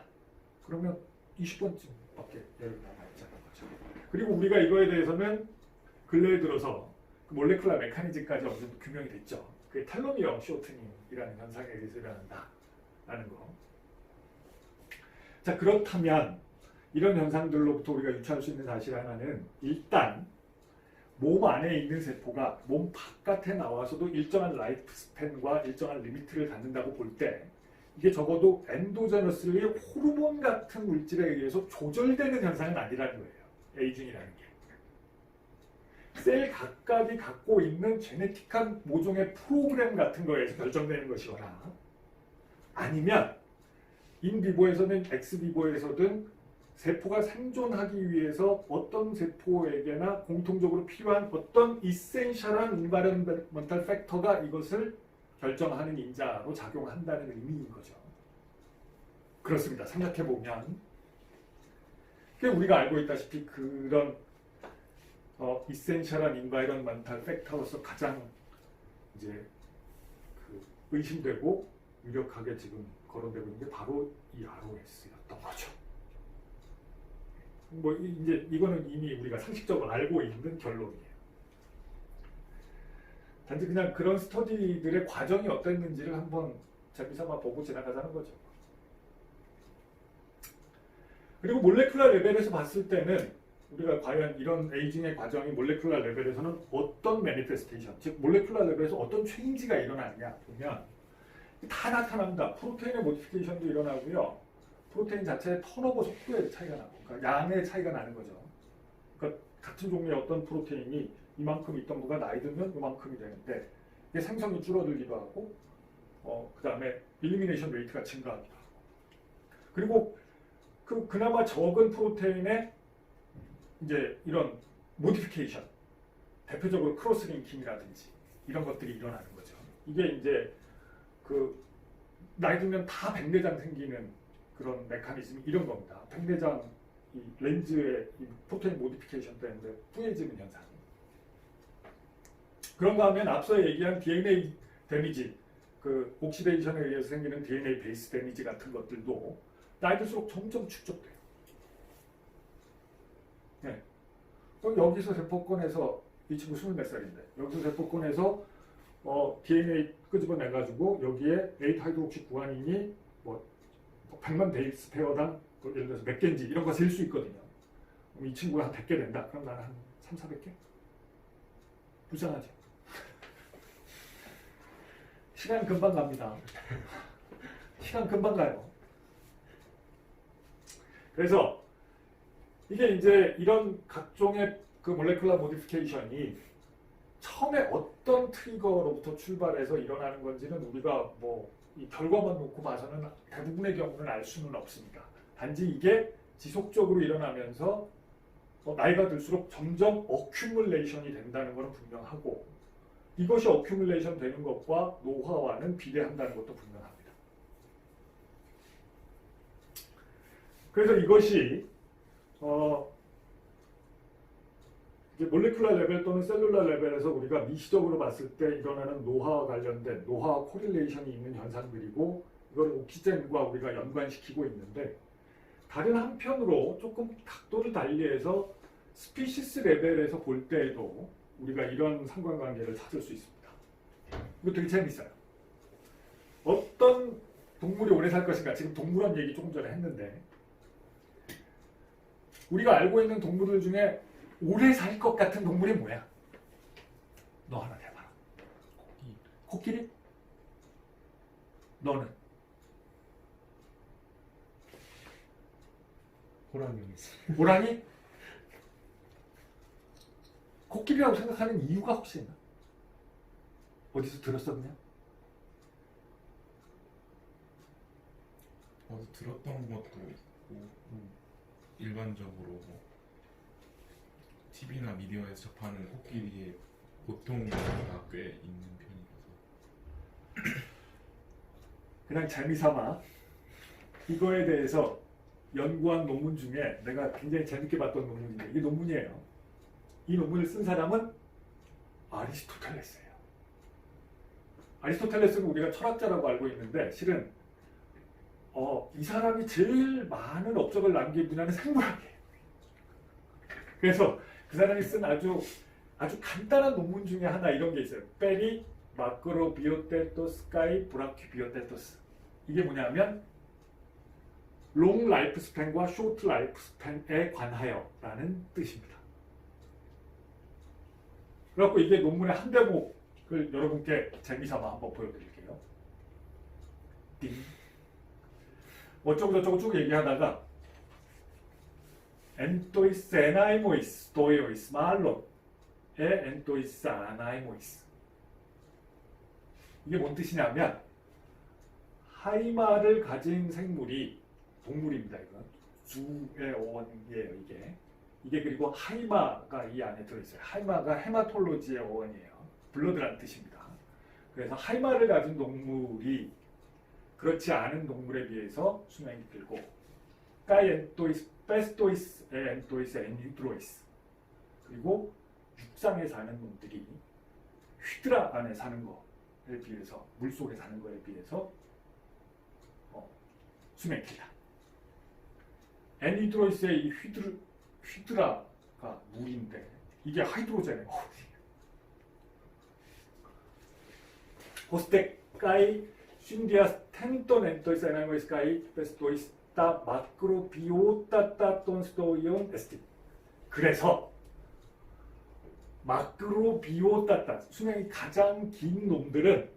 그러면 20번쯤밖에 여력이 남아있잖아요. 거죠. 그리고 우리가 이거에 대해서는 근래에 들어서 그 몰레큘라 메커니즘까지 어느 정도 규명이 됐죠. 그게 텔로미어 쇼트닝이라는 현상에 의해서 일어난다라는 거. 자, 그렇다면 이런 현상들로부터 우리가 유추할 수 있는 사실 하나는 일단 몸 안에 있는 세포가 몸 바깥에 나와서도 일정한 라이프 스팬과 일정한 리미트를 갖는다고 볼 때 이게 적어도 엔도제너스의 호르몬 같은 물질에 의해서 조절되는 현상은 아니라는 거예요. 에이징이라는 게. 셀 각각이 갖고 있는 제네틱한 모종의 프로그램 같은 거에서 결정되는 것이거나 아니면 인비보에서는 엑스비보에서든 세포가 생존하기 위해서 어떤 세포에게나 공통적으로 필요한 어떤 이센셜한 인바이런먼탈 팩터가 이것을 결정하는 인자로 작용한다는 의미인 거죠. 그렇습니다. 생각해보면 우리가 알고 있다시피 그런 이센셜한 인바이런먼탈 팩터로서 가장 이제 의심되고 유력하게 지금 거론되고 있는 게 바로 이 ROS였던 거죠. 뭐 이제 이거는 이미 우리가 상식적으로 알고 있는 결론이에요. 단지 그냥 그런 스터디들의 과정이 어땠는지를 한번 재미삼아 보고 지나가자는 거죠. 그리고 몰레큘라 레벨에서 봤을 때는 우리가 과연 이런 에이징의 과정이 몰레큘라 레벨에서는 어떤 매니페스테이션, 즉 몰레큘라 레벨에서 어떤 체인지가 일어나느냐 보면 다 나타납니다. 프로테인의 모디피케이션도 일어나고요. 프로테인 자체의 턴오버 속도의 차이가 나고, 그러니까 양의 차이가 나는 거죠. 그러니까 같은 종류의 어떤 프로테인이 이만큼 있던 거가 나이 들면 이만큼이 되는데 이게 생성이 줄어들기도 하고, 그 다음에 일리미네이션 레이트가 증가하기도 하고, 그리고 그나마 적은 프로테인의 이제 이런 모디피케이션, 대표적으로 크로스링킹이라든지 이런 것들이 일어나는 거죠. 이게 이제 그 나이 들면 다 백내장 생기는 그런 메커니즘이 이런 겁니다. 백내장 이 렌즈의 이 프로테인 모디피케이션 때문에 뿌얘지는 현상. 그런가 하면 앞서 얘기한 DNA 데미지, 그 옥시데이션에 의해서 생기는 DNA 베이스 데미지 같은 것들도 나이 들수록 점점 축적돼요. 네. 그럼 여기서 세포권에서 이 친구 20몇 살인데 여기서 세포권에서 DNA 끄집어내가지고 여기에 8하이드록시 구아닌이 뭐 100만 베이스 페어당 예를 들어서 몇 개인지 이런 거 셀 수 있거든요. 그럼 이 친구가 한 100개 된다. 그럼 나는 한 3, 400개? 불쌍하죠. 시간 금방 갑니다. 시간 금방 가요. 그래서 이게 이제 이런 각종의 그 몰레큘러 모디피케이션이 처음에 어떤 트리거로부터 출발해서 일어나는 건지는 우리가 뭐 이 결과만 놓고 봐서는 대부분의 경우는 알 수는 없습니다. 단지 이게 지속적으로 일어나면서 나이가 들수록 점점 어큐뮬레이션이 된다는 것은 분명하고 이것이 어큐뮬레이션 되는 것과 노화와는 비례한다는 것도 분명합니다. 그래서 이것이 몰레큘러 레벨 또는 셀룰러 레벨에서 우리가 미시적으로 봤을 때 일어나는 노화와 관련된 노화와 코릴레이션이 있는 현상들이고 이걸 옥시젠과 우리가 연관시키고 있는데 다른 한편으로 조금 각도를 달리해서 스피시스 레벨에서 볼 때에도 우리가 이런 상관관계를 찾을 수 있습니다. 이거 되게 재밌어요. 어떤 동물이 오래 살 것인가 지금 동물원 얘기 조금 전에 했는데 우리가 알고 있는 동물들 중에 오래 살 것 같은 동물이 뭐야? 너 하나 대봐라. 코끼리? 너는? 호랑이겠지. 호랑이? 코끼리라고 생각하는 이유가 혹시 있나? 어디서 들었어 그냥? 어디 들었던 것도 있고 일반적으로 뭐 TV나 미디어에서 접하는 코끼리의 보통가 꽤 있는 편이라서 그냥 재미삼아 이거에 대해서 연구한 논문 중에 내가 굉장히 재밌게 봤던 논문인데 이게 논문이에요. 이 논문을 쓴 사람은 아리스토텔레스예요. 아리스토텔레스는 우리가 철학자라고 알고 있는데 실은 이 사람이 제일 많은 업적을 남긴 분야는 생물학이에요. 그래서 그 사람이 쓴 아주 간단한 논문 중에 하나 이런 게 있어요. 페리 마크로비오테토스카이 브라키비오테토스. 이게 뭐냐면 롱 라이프 스팬과 쇼트 라이프 스팬에 관하여라는 뜻입니다. 그래갖고 이게 논문의 한 대목을 여러분께 재미삼아 한번 보여드릴게요. 띵. 어쩌고 저쩌고 쭉 얘기하다가 엔토이스 에나이모이스 도이오이스 말론에 엔토이스 아나이모이스 이게 뭔 뜻이냐면 하이마를 가진 생물이 동물입니다. 이건 주의 어원이에요. 이게 그리고 하이마가 이 안에 들어있어요. 하이마가 헤마톨로지의 어원이에요. 블러드라는 뜻입니다. 그래서 하이마를 가진 동물이 그렇지 않은 동물에 비해서 수명이 길고 까이 엔토이스, 페스토이스, 엔토이스, 엔히드로이스 그리고 육상에 사는 놈들이 휘드라 안에 사는 거에 비해서 물속에 사는 거에 비해서 수명이 길다. 엔히드로이스의 이 휘드라가 물인데 이게 하이드로젠의 어원이에요. 호스텍까이 신디아스 텐톤 엔토이스 에나이모이스까이 페스토이스타 마크로비오타타 스토이온 에스티. 그래서 마크로비오타타 수명이 가장 긴 놈들은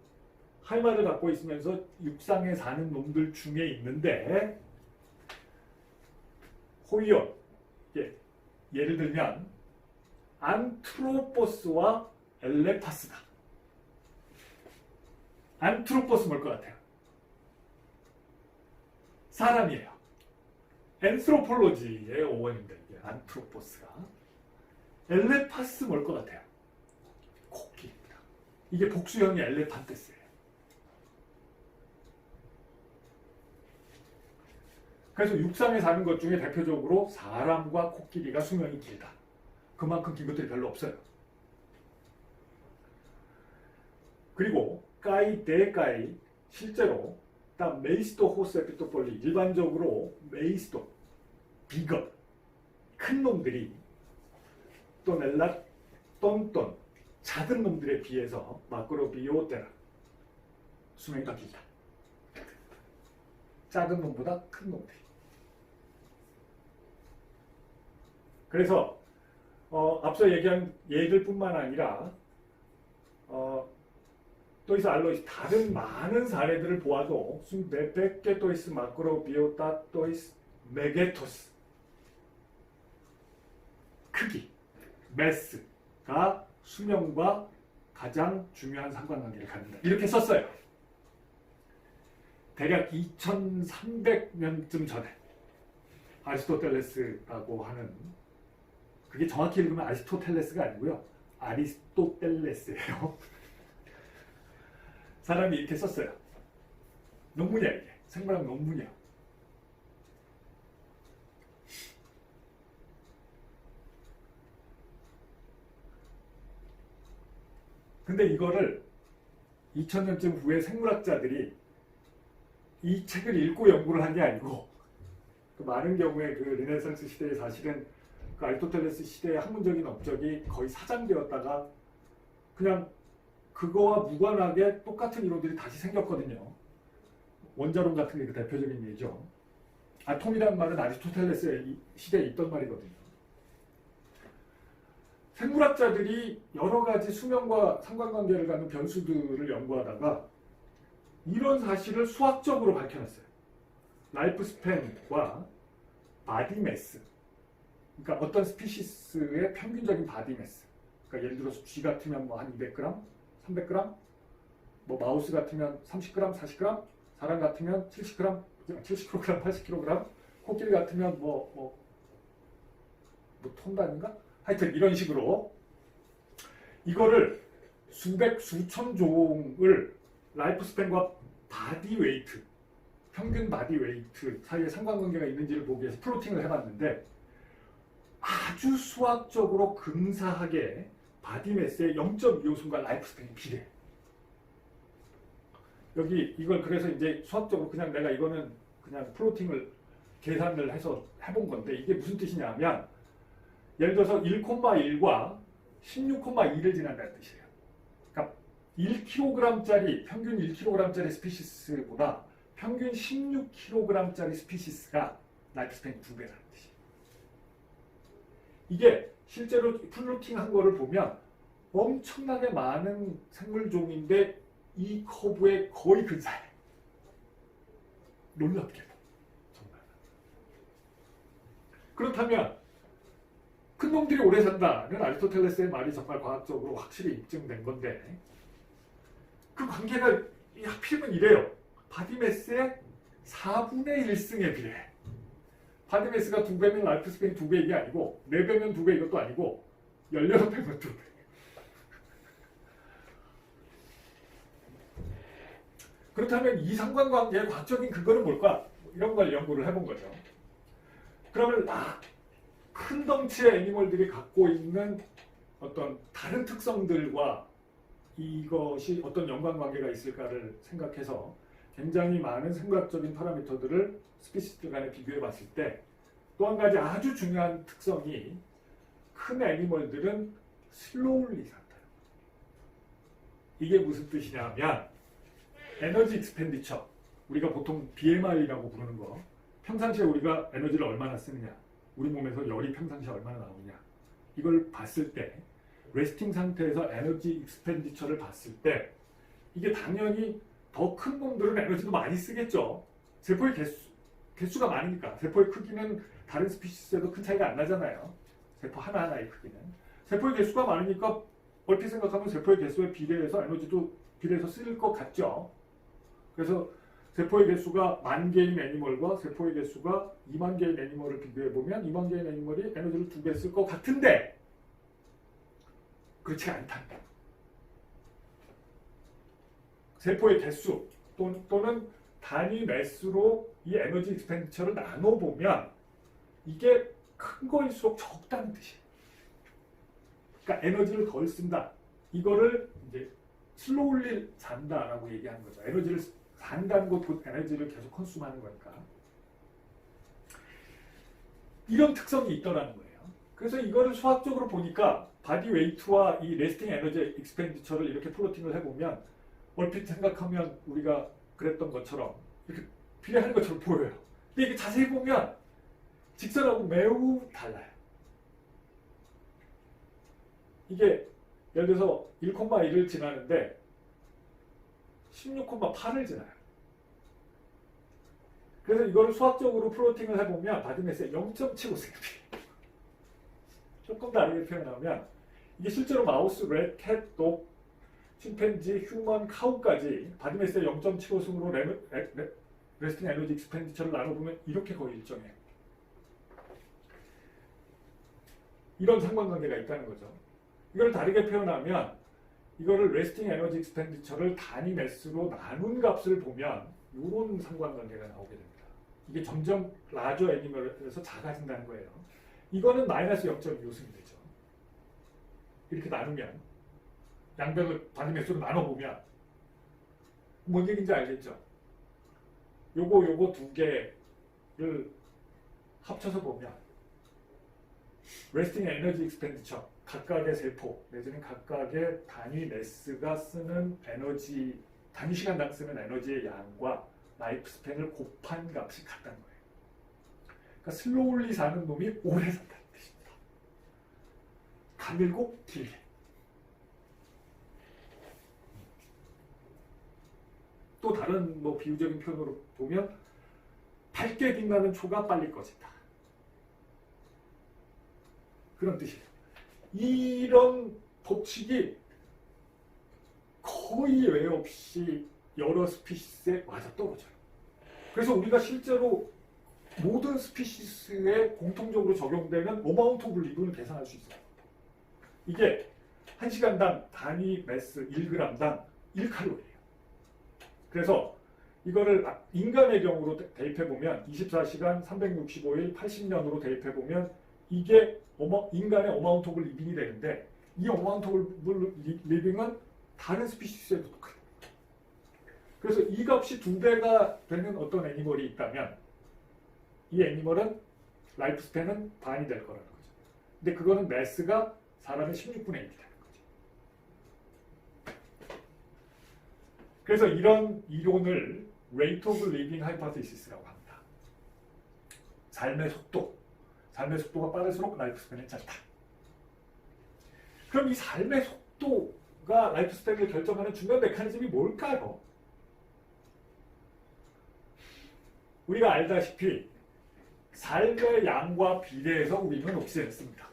할마를 갖고 있으면서 육상에 사는 놈들 중에 있는데 호이온 예를 들면 안트로포스와 엘레파스다. 안트로포스 뭘 것 같아요? 사람이에요. 엔스로폴로지의 어원입니다. 이게 안트로포스가. 엘레파스 뭘 것 같아요? 코끼리입니다. 이게 복수형이 엘레판테스예요. 그래서 육상에 사는 것 중에 대표적으로 사람과 코끼리가 수명이 길다. 그만큼 긴 것들이 별로 없어요. 그리고 까이, 대까이, 실제로 딱 메이스토 호스 에피토폴리, 일반적으로 메이스토, 비거, 큰 놈들이 또 넬라 똔똔, 작은 놈들에 비해서 마크로비오테라 수명이 더 길다. 작은 놈보다 큰 놈들. 그래서 앞서 얘기한 얘들뿐만 아니라 또이스 알로이스 다른 많은 사례들을 보아도 베페케 또이스 마크로비오타 또이스 메게토스 크기, 매스가 수명과 가장 중요한 상관관계를 갖는다. 이렇게 썼어요. 대략 2300년쯤 전에 아리스토텔레스라고 하는, 그게 정확히 읽으면 아리스토텔레스가 아니고요. 아리스토텔레스예요. 사람이 이렇게 썼어요. 논문이야, 이게. 생물학 논문이야. 근데 이거를 2000년쯤 후에 생물학자들이 이 책을 읽고 연구를 한 게 아니고, 그 많은 경우에 그 르네상스 시대에 사실은 그 아리스토텔레스 시대의 학문적인 업적이 거의 사장되었다가 그냥 그거와 무관하게 똑같은 이론들이 다시 생겼거든요. 원자론 같은 게 그 대표적인 예죠. 아톰이라는 말은 아리스토텔레스의 시대에 있던 말이거든요. 생물학자들이 여러 가지 수명과 상관관계를 갖는 변수들을 연구하다가 이런 사실을 수학적으로 밝혀냈어요. 라이프 스팬과 바디 매스. 그러니까 어떤 스피시스의 평균적인 바디 매스. 그러니까 예를 들어서 쥐 같으면 뭐 한 200g, 300g, 뭐 마우스 같으면 30g, 40g, 사람 같으면 70g, 70kg, 80kg, 코끼리 같으면 뭐 톤 단위인가? 하여튼 이런 식으로 이거를 수백, 수천 종을 라이프 스팬과 바디 웨이트, 평균 바디 웨이트 사이에 상관관계가 있는지를 보기 위해서 플로팅을 해봤는데 아주 수학적으로 근사하게 바디 매스의 0.25순간 라이프 스팬이 비례해. 여기 이걸 그래서 이제 수학적으로 그냥 내가 이거는 그냥 플로팅을 계산을 해서 해본 건데 이게 무슨 뜻이냐면 예를 들어서 1,1과 16,2를 지난다는 뜻이에요. 그러니까 1kg짜리 평균 1kg짜리 스피시스보다 평균 16kg짜리 스피시스가 라이프 스팬이 2배라는 뜻이에요. 이게 실제로 플로팅한 거를 보면 엄청나게 많은 생물종인데 이 커브에 거의 근사해. 놀랍게도. 정말. 그렇다면 큰 놈들이 오래 산다는 아리스토텔레스의 말이 정말 과학적으로 확실히 입증된 건데 그 관계가 하필이면 이래요. 바디매스의 4분의 1승에 비례해. 바디매스가 2배면 라이프 스팬이 2배 이게 아니고 4배면 2배 이것도 아니고 16배면 2배. 그렇다면 이 상관관계의 과학적인 근거는 뭘까? 이런 걸 연구를 해본 거죠. 그러면 큰 덩치의 애니멀들이 갖고 있는 어떤 다른 특성들과 이것이 어떤 연관관계가 있을까를 생각해서 굉장히 많은 생물학적인 파라미터들을 스피시들 간에 비교해 봤을 때 또 한 가지 아주 중요한 특성이 큰 애니멀들은 슬로울리 산다. 이게 무슨 뜻이냐면 에너지 익스펜디처, 우리가 보통 BMI라고 부르는 거, 평상시에 우리가 에너지를 얼마나 쓰느냐, 우리 몸에서 열이 평상시에 얼마나 나오느냐, 이걸 봤을 때 레스팅 상태에서 에너지 익스펜디처를 봤을 때 이게 당연히 더 큰 놈들은 에너지도 많이 쓰겠죠. 세포의 개수가 많으니까. 세포의 크기는 다른 스피시스에도 큰 차이가 안 나잖아요. 세포 하나하나의 크기는. 세포의 개수가 많으니까 얼핏 생각하면 세포의 개수에 비례해서 에너지도 비례해서 쓸 것 같죠. 그래서 세포의 개수가 10,000개인 애니멀과 세포의 개수가 20,000개인 애니멀을 비교해보면 20,000개인 애니멀이 에너지를 2배 쓸 것 같은데 그렇지 않다. 세포의 개수 또는 단위 매수로 이 에너지 익스펜디처를 나눠보면 이게 큰 거일수록 적다는 뜻이에요. 그러니까 에너지를 덜 쓴다. 이거를 이제 슬로울리 잔다라고 얘기하는 거죠. 에너지를 산다는 것, 곧 에너지를 계속 컨슘하는 거니까. 이런 특성이 있더라는 거예요. 그래서 이거를 수학적으로 보니까 바디 웨이트와 이 레스팅 에너지 익스펜디처를 이렇게 플로팅을 해보면 얼핏 생각하면 우리가 그랬던 것처럼 이렇게 비례하는 것처럼 보여요. 근데 이게 자세히 보면 직선하고 매우 달라요. 이게 예를 들어서 1,1을 지나는데 16,8을 지나요. 그래서 이거를 수학적으로 플로팅을 해보면 바디매스의 0.75cm. 조금 다르게 표현하면 이게 실제로 마우스, 렛, 캣, 독, 침팬지, 휴먼, 카우까지 바디매스의 0.75승으로 레스팅 에너지 익스펜디처를 나눠보면 이렇게 거의 일정해요. 이런 상관관계가 있다는 거죠. 이걸 다르게 표현하면 이거를 레스팅 에너지 익스펜디처를 단위 매스로 나눈 값을 보면 이런 상관관계가 나오게 됩니다. 이게 점점 라저 애니멀에서 작아진다는 거예요. 이거는 마이너스 0.25승이 되죠. 이렇게 나누면 양변을 단위 매스로 나눠보면 뭔 얘기인지 알겠죠? 요거 두 개를 합쳐서 보면 레스팅 에너지 익스펜디처 각각의 세포 내지는 각각의 단위 매스가 쓰는 에너지 단위 시간당 쓰는 에너지의 양과 라이프 스팬을 곱한 값이 같다는 거예요. 그러니까 슬로울리 사는 놈이 오래 산다는 뜻입니다. 가늘고 길게. 또 다른 뭐 비유적인 표현으로 보면 밝게 빛나는 초가 빨리 꺼진다. 그런 뜻이에요. 이런 법칙이 거의 외 없이 여러 스피시스에 맞아떨어져요. 그래서 우리가 실제로 모든 스피시스에 공통적으로 적용되는 어마운트 오브 리븐을 계산할 수 있어요. 이게 1시간당 단위 매스 1g당 1칼로리예요. 그래서 이거를 인간의 경우로 대입해보면 24시간 365일 80년으로 대입해보면 이게 인간의 어마운트 오브 리빙이 되는데 이 어마운트 오브 리빙은 다른 스피시스에도 똑같아요. 그래서 이 값이 2배가 되는 어떤 애니멀이 있다면 이 애니멀은 라이프 스팬은 반이 될 거라는 거죠. 근데 그거는 매스가 사람의 16분의 1이 되는 거죠. 그래서 이런 이론을 Rate of Living Hypothesis라고 합니다. 삶의 속도가 빠를수록 라이프 스팬이 짧다. 그럼 이 삶의 속도가 라이프 스팬을 결정하는 중요한 메커니즘이 뭘까요? 우리가 알다시피 삶의 양과 비례해서 우리는 옥시젠을 씁니다.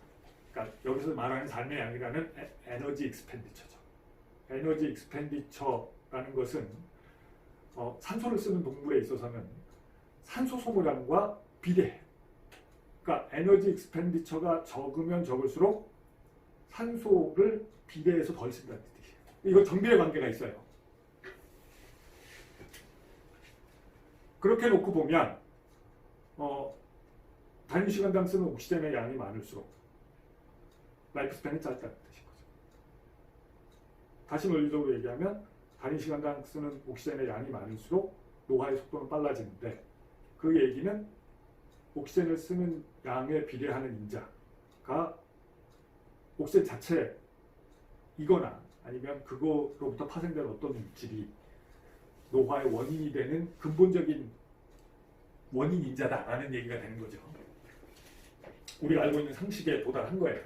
그러니까 여기서 말하는 삶의 양이라는 에너지 익스펜디처죠. 에너지 익스펜디처라는 것은 산소를 쓰는 동물에 있어서는 산소 소모량과 비례해요. 그러니까 에너지 익스펜디처가 적으면 적을수록 산소를 비례해서 덜 쓴다는 뜻이에요. 이거 정비례 관계가 있어요. 그렇게 놓고 보면 단위 시간당 쓰는 옥시젠의 양이 많을수록 라이프 스팬이 짧다는 뜻인 거죠. 다시 논리적으로 얘기하면 단위 시간당 쓰는 옥시젠의 양이 많을수록 노화의 속도는 빨라지는데 그 얘기는 옥시젠을 쓰는 양에 비례하는 인자가 옥시젠 자체이거나 아니면 그거로부터 파생된 어떤 물질이 노화의 원인이 되는 근본적인 원인 인자다라는 얘기가 되는 거죠. 우리가 알고 있는 상식에 도달한 거예요.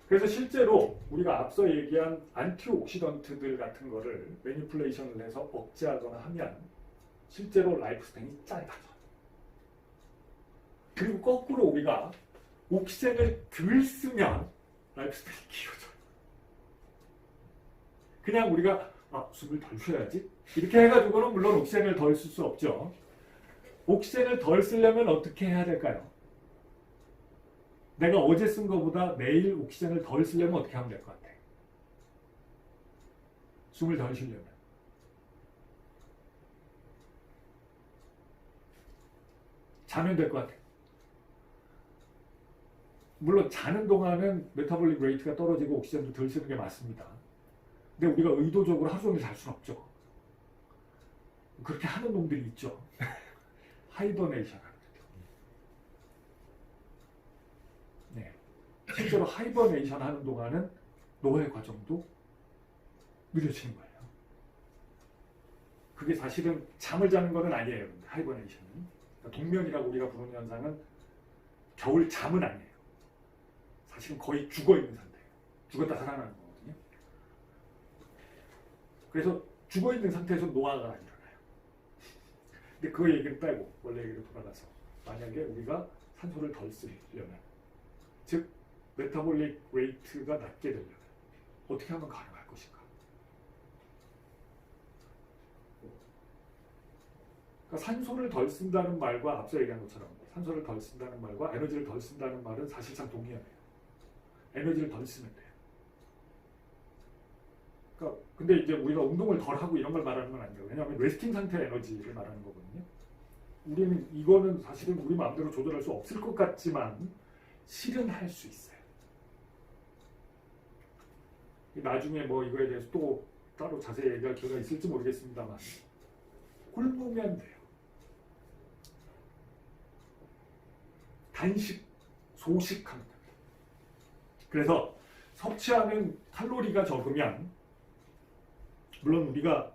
그래서 실제로 우리가 앞서 얘기한 안티옥시던트들 같은 거를 매니플레이션을 해서 억제하거나 하면 실제로 라이프 스팬이 짧아져. 그리고 거꾸로 우리가 옥시젠을 덜 쓰면 라이프 스팬이 길어져요. 그냥 우리가 숨을 덜 쉬어야지 이렇게 해가지고는 물론 옥시젠을 덜 쓸 수 없죠. 옥시젠을 덜 쓰려면 어떻게 해야 될까요? 내가 어제 쓴 것보다 내일 옥시젠을 덜 쓰려면 어떻게 하면 될 것 같아? 숨을 덜 쉬려면 자면 될 것 같아. 물론 자는 동안은 메타볼릭 레이트가 떨어지고 옥시전도 덜 쓰는 게 맞습니다. 근데 우리가 의도적으로 하루 종일 잘 수는 없죠. 그렇게 하는 놈들이 있죠. 하이버네이션 하는 거죠. 네. 실제로 하이버네이션 하는 동안은 노화의 과정도 느려지는 거예요. 그게 사실은 잠을 자는 건 아니에요. 하이버네이션은. 그러니까 동면이라고 우리가 부르는 현상은 겨울 잠은 아니에요. 사실은 거의 죽어있는 상태예요. 죽었다 살아나는 거거든요. 그래서 죽어있는 상태에서 노화가 일어나요. 근데 그 얘기를 빼고 원래 얘기로 돌아가서 만약에 우리가 산소를 덜 쓰려면, 즉 메타볼릭 레이트가 낮게 되려면 어떻게 하면 가능할 것인가? 그러니까 산소를 덜 쓴다는 말과 앞서 얘기한 것처럼 산소를 덜 쓴다는 말과 에너지를 덜 쓴다는 말은 사실상 동의어예요. 에너지를 덜 쓰면 돼요. 그러니까 근데 이제 우리가 운동을 덜 하고 이런 걸 말하는 건 아니에요. 왜냐하면 레스팅 상태의 에너지를 말하는 거거든요. 우리는 이거는 사실은 우리 마음대로 조절할 수 없을 것 같지만 실은 할 수 있어요. 나중에 뭐 이거에 대해서 또 따로 자세히 얘기할 기회가 있을지 모르겠습니다만 굶으면 돼요. 단식, 소식하면 됩니다. 그래서 섭취하는 칼로리가 적으면, 물론 우리가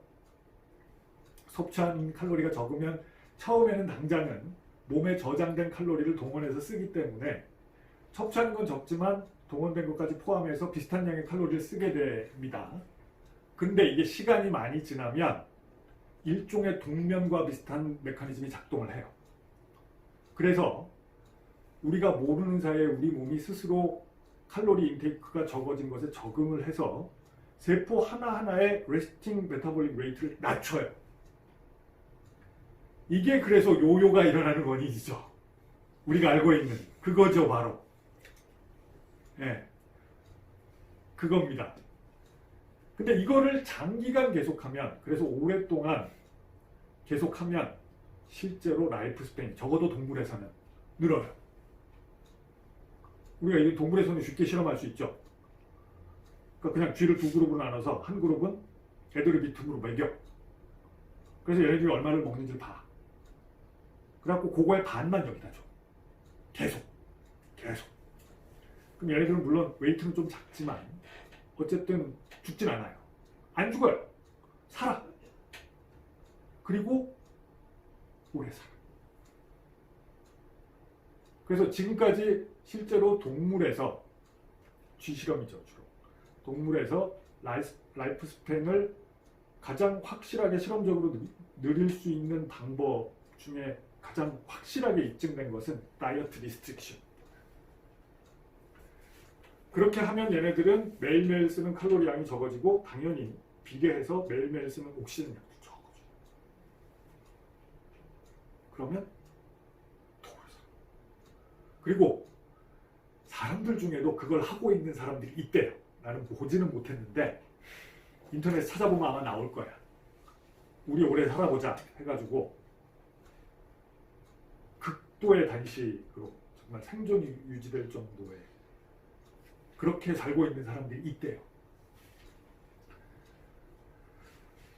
섭취하는 칼로리가 적으면 처음에는 당장은 몸에 저장된 칼로리를 동원해서 쓰기 때문에 섭취하는 건 적지만 동원된 것까지 포함해서 비슷한 양의 칼로리를 쓰게 됩니다. 근데 이게 시간이 많이 지나면 일종의 동면과 비슷한 메커니즘이 작동을 해요. 그래서 우리가 모르는 사이에 우리 몸이 스스로 칼로리 인테이크가 적어진 것에 적응을 해서 세포 하나하나의 레스팅 메타볼릭 레이트를 낮춰요. 이게 그래서 요요가 일어나는 원인이죠. 우리가 알고 있는 그거죠, 바로. 네. 그겁니다. 근데 이거를 장기간 계속하면, 그래서 오랫동안 계속하면 실제로 라이프 스팬이 적어도 동물에서는 늘어요. 우리가 이 동물에서는 쉽게 실험할 수 있죠. 그러니까 그냥 쥐를 두 그룹으로 나눠서 한 그룹은 애들을 비틈으로 먹여. 그래서 얘네들이 얼마를 먹는지를 봐. 그래갖고 그거의 반만 여기다 줘. 계속. 그럼 얘네들은 물론 웨이트는 좀 작지만 어쨌든 죽진 않아요. 안 죽어요. 살아. 그리고 오래 살아. 그래서 지금까지 실제로 동물에서, 쥐 실험이죠 주로, 동물에서 라이프 스팬을 가장 확실하게 실험적으로 늘릴 수 있는 방법 중에 가장 확실하게 입증된 것은 다이어트 리스트릭션. 그렇게 하면 얘네들은 매일매일 쓰는 칼로리 양이 적어지고 당연히 비례해서 매일매일 쓰는 옥시전 양도 적어져요. 그러면 더 오래 살아요. 그리고 사람들 중에도 그걸 하고 있는 사람들이 있대요. 나는 보지는 못했는데 인터넷 찾아보면 아마 나올 거야. 우리 오래 살아보자 해가지고 극도의 단식으로 정말 생존이 유지될 정도의 그렇게 살고 있는 사람들이 있대요.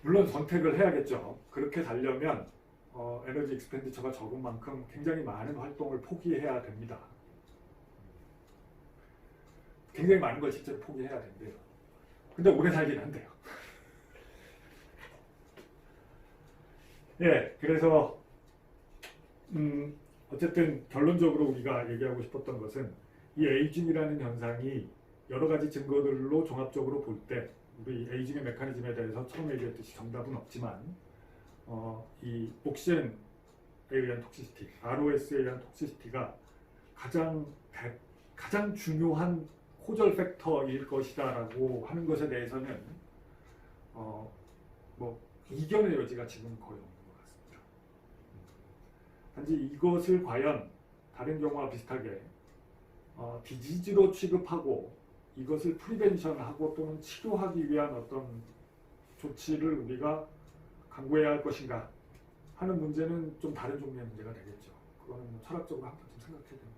물론 선택을 해야겠죠. 그렇게 살려면 에너지 익스펜디처가 적은 만큼 굉장히 많은 활동을 포기해야 됩니다. 굉장히 많은 걸 실제로 포기해야 된대요. 근데 오래 살긴 한대요. 예, 그래서 어쨌든 결론적으로 우리가 얘기하고 싶었던 것은 이 에이징이라는 현상이 여러 가지 증거들로 종합적으로 볼 때 우리 에이징의 메커니즘에 대해서 처음 얘기했듯이 정답은 없지만 이 옥시젠에 의한 톡시시티, ROS에 의한 톡시시티가 가장 중요한 코절 팩터일 것이다라고 하는 것에 대해서는 뭐 이견의 여지가 지금 거의 없는 것 같습니다. 단지 이것을 과연 다른 경우와 비슷하게 디지즈로 취급하고 이것을 프리벤션하고 또는 치료하기 위한 어떤 조치를 우리가 강구해야 할 것인가 하는 문제는 좀 다른 종류의 문제가 되겠죠. 그거는 뭐 철학적으로 한번 좀 생각해 보는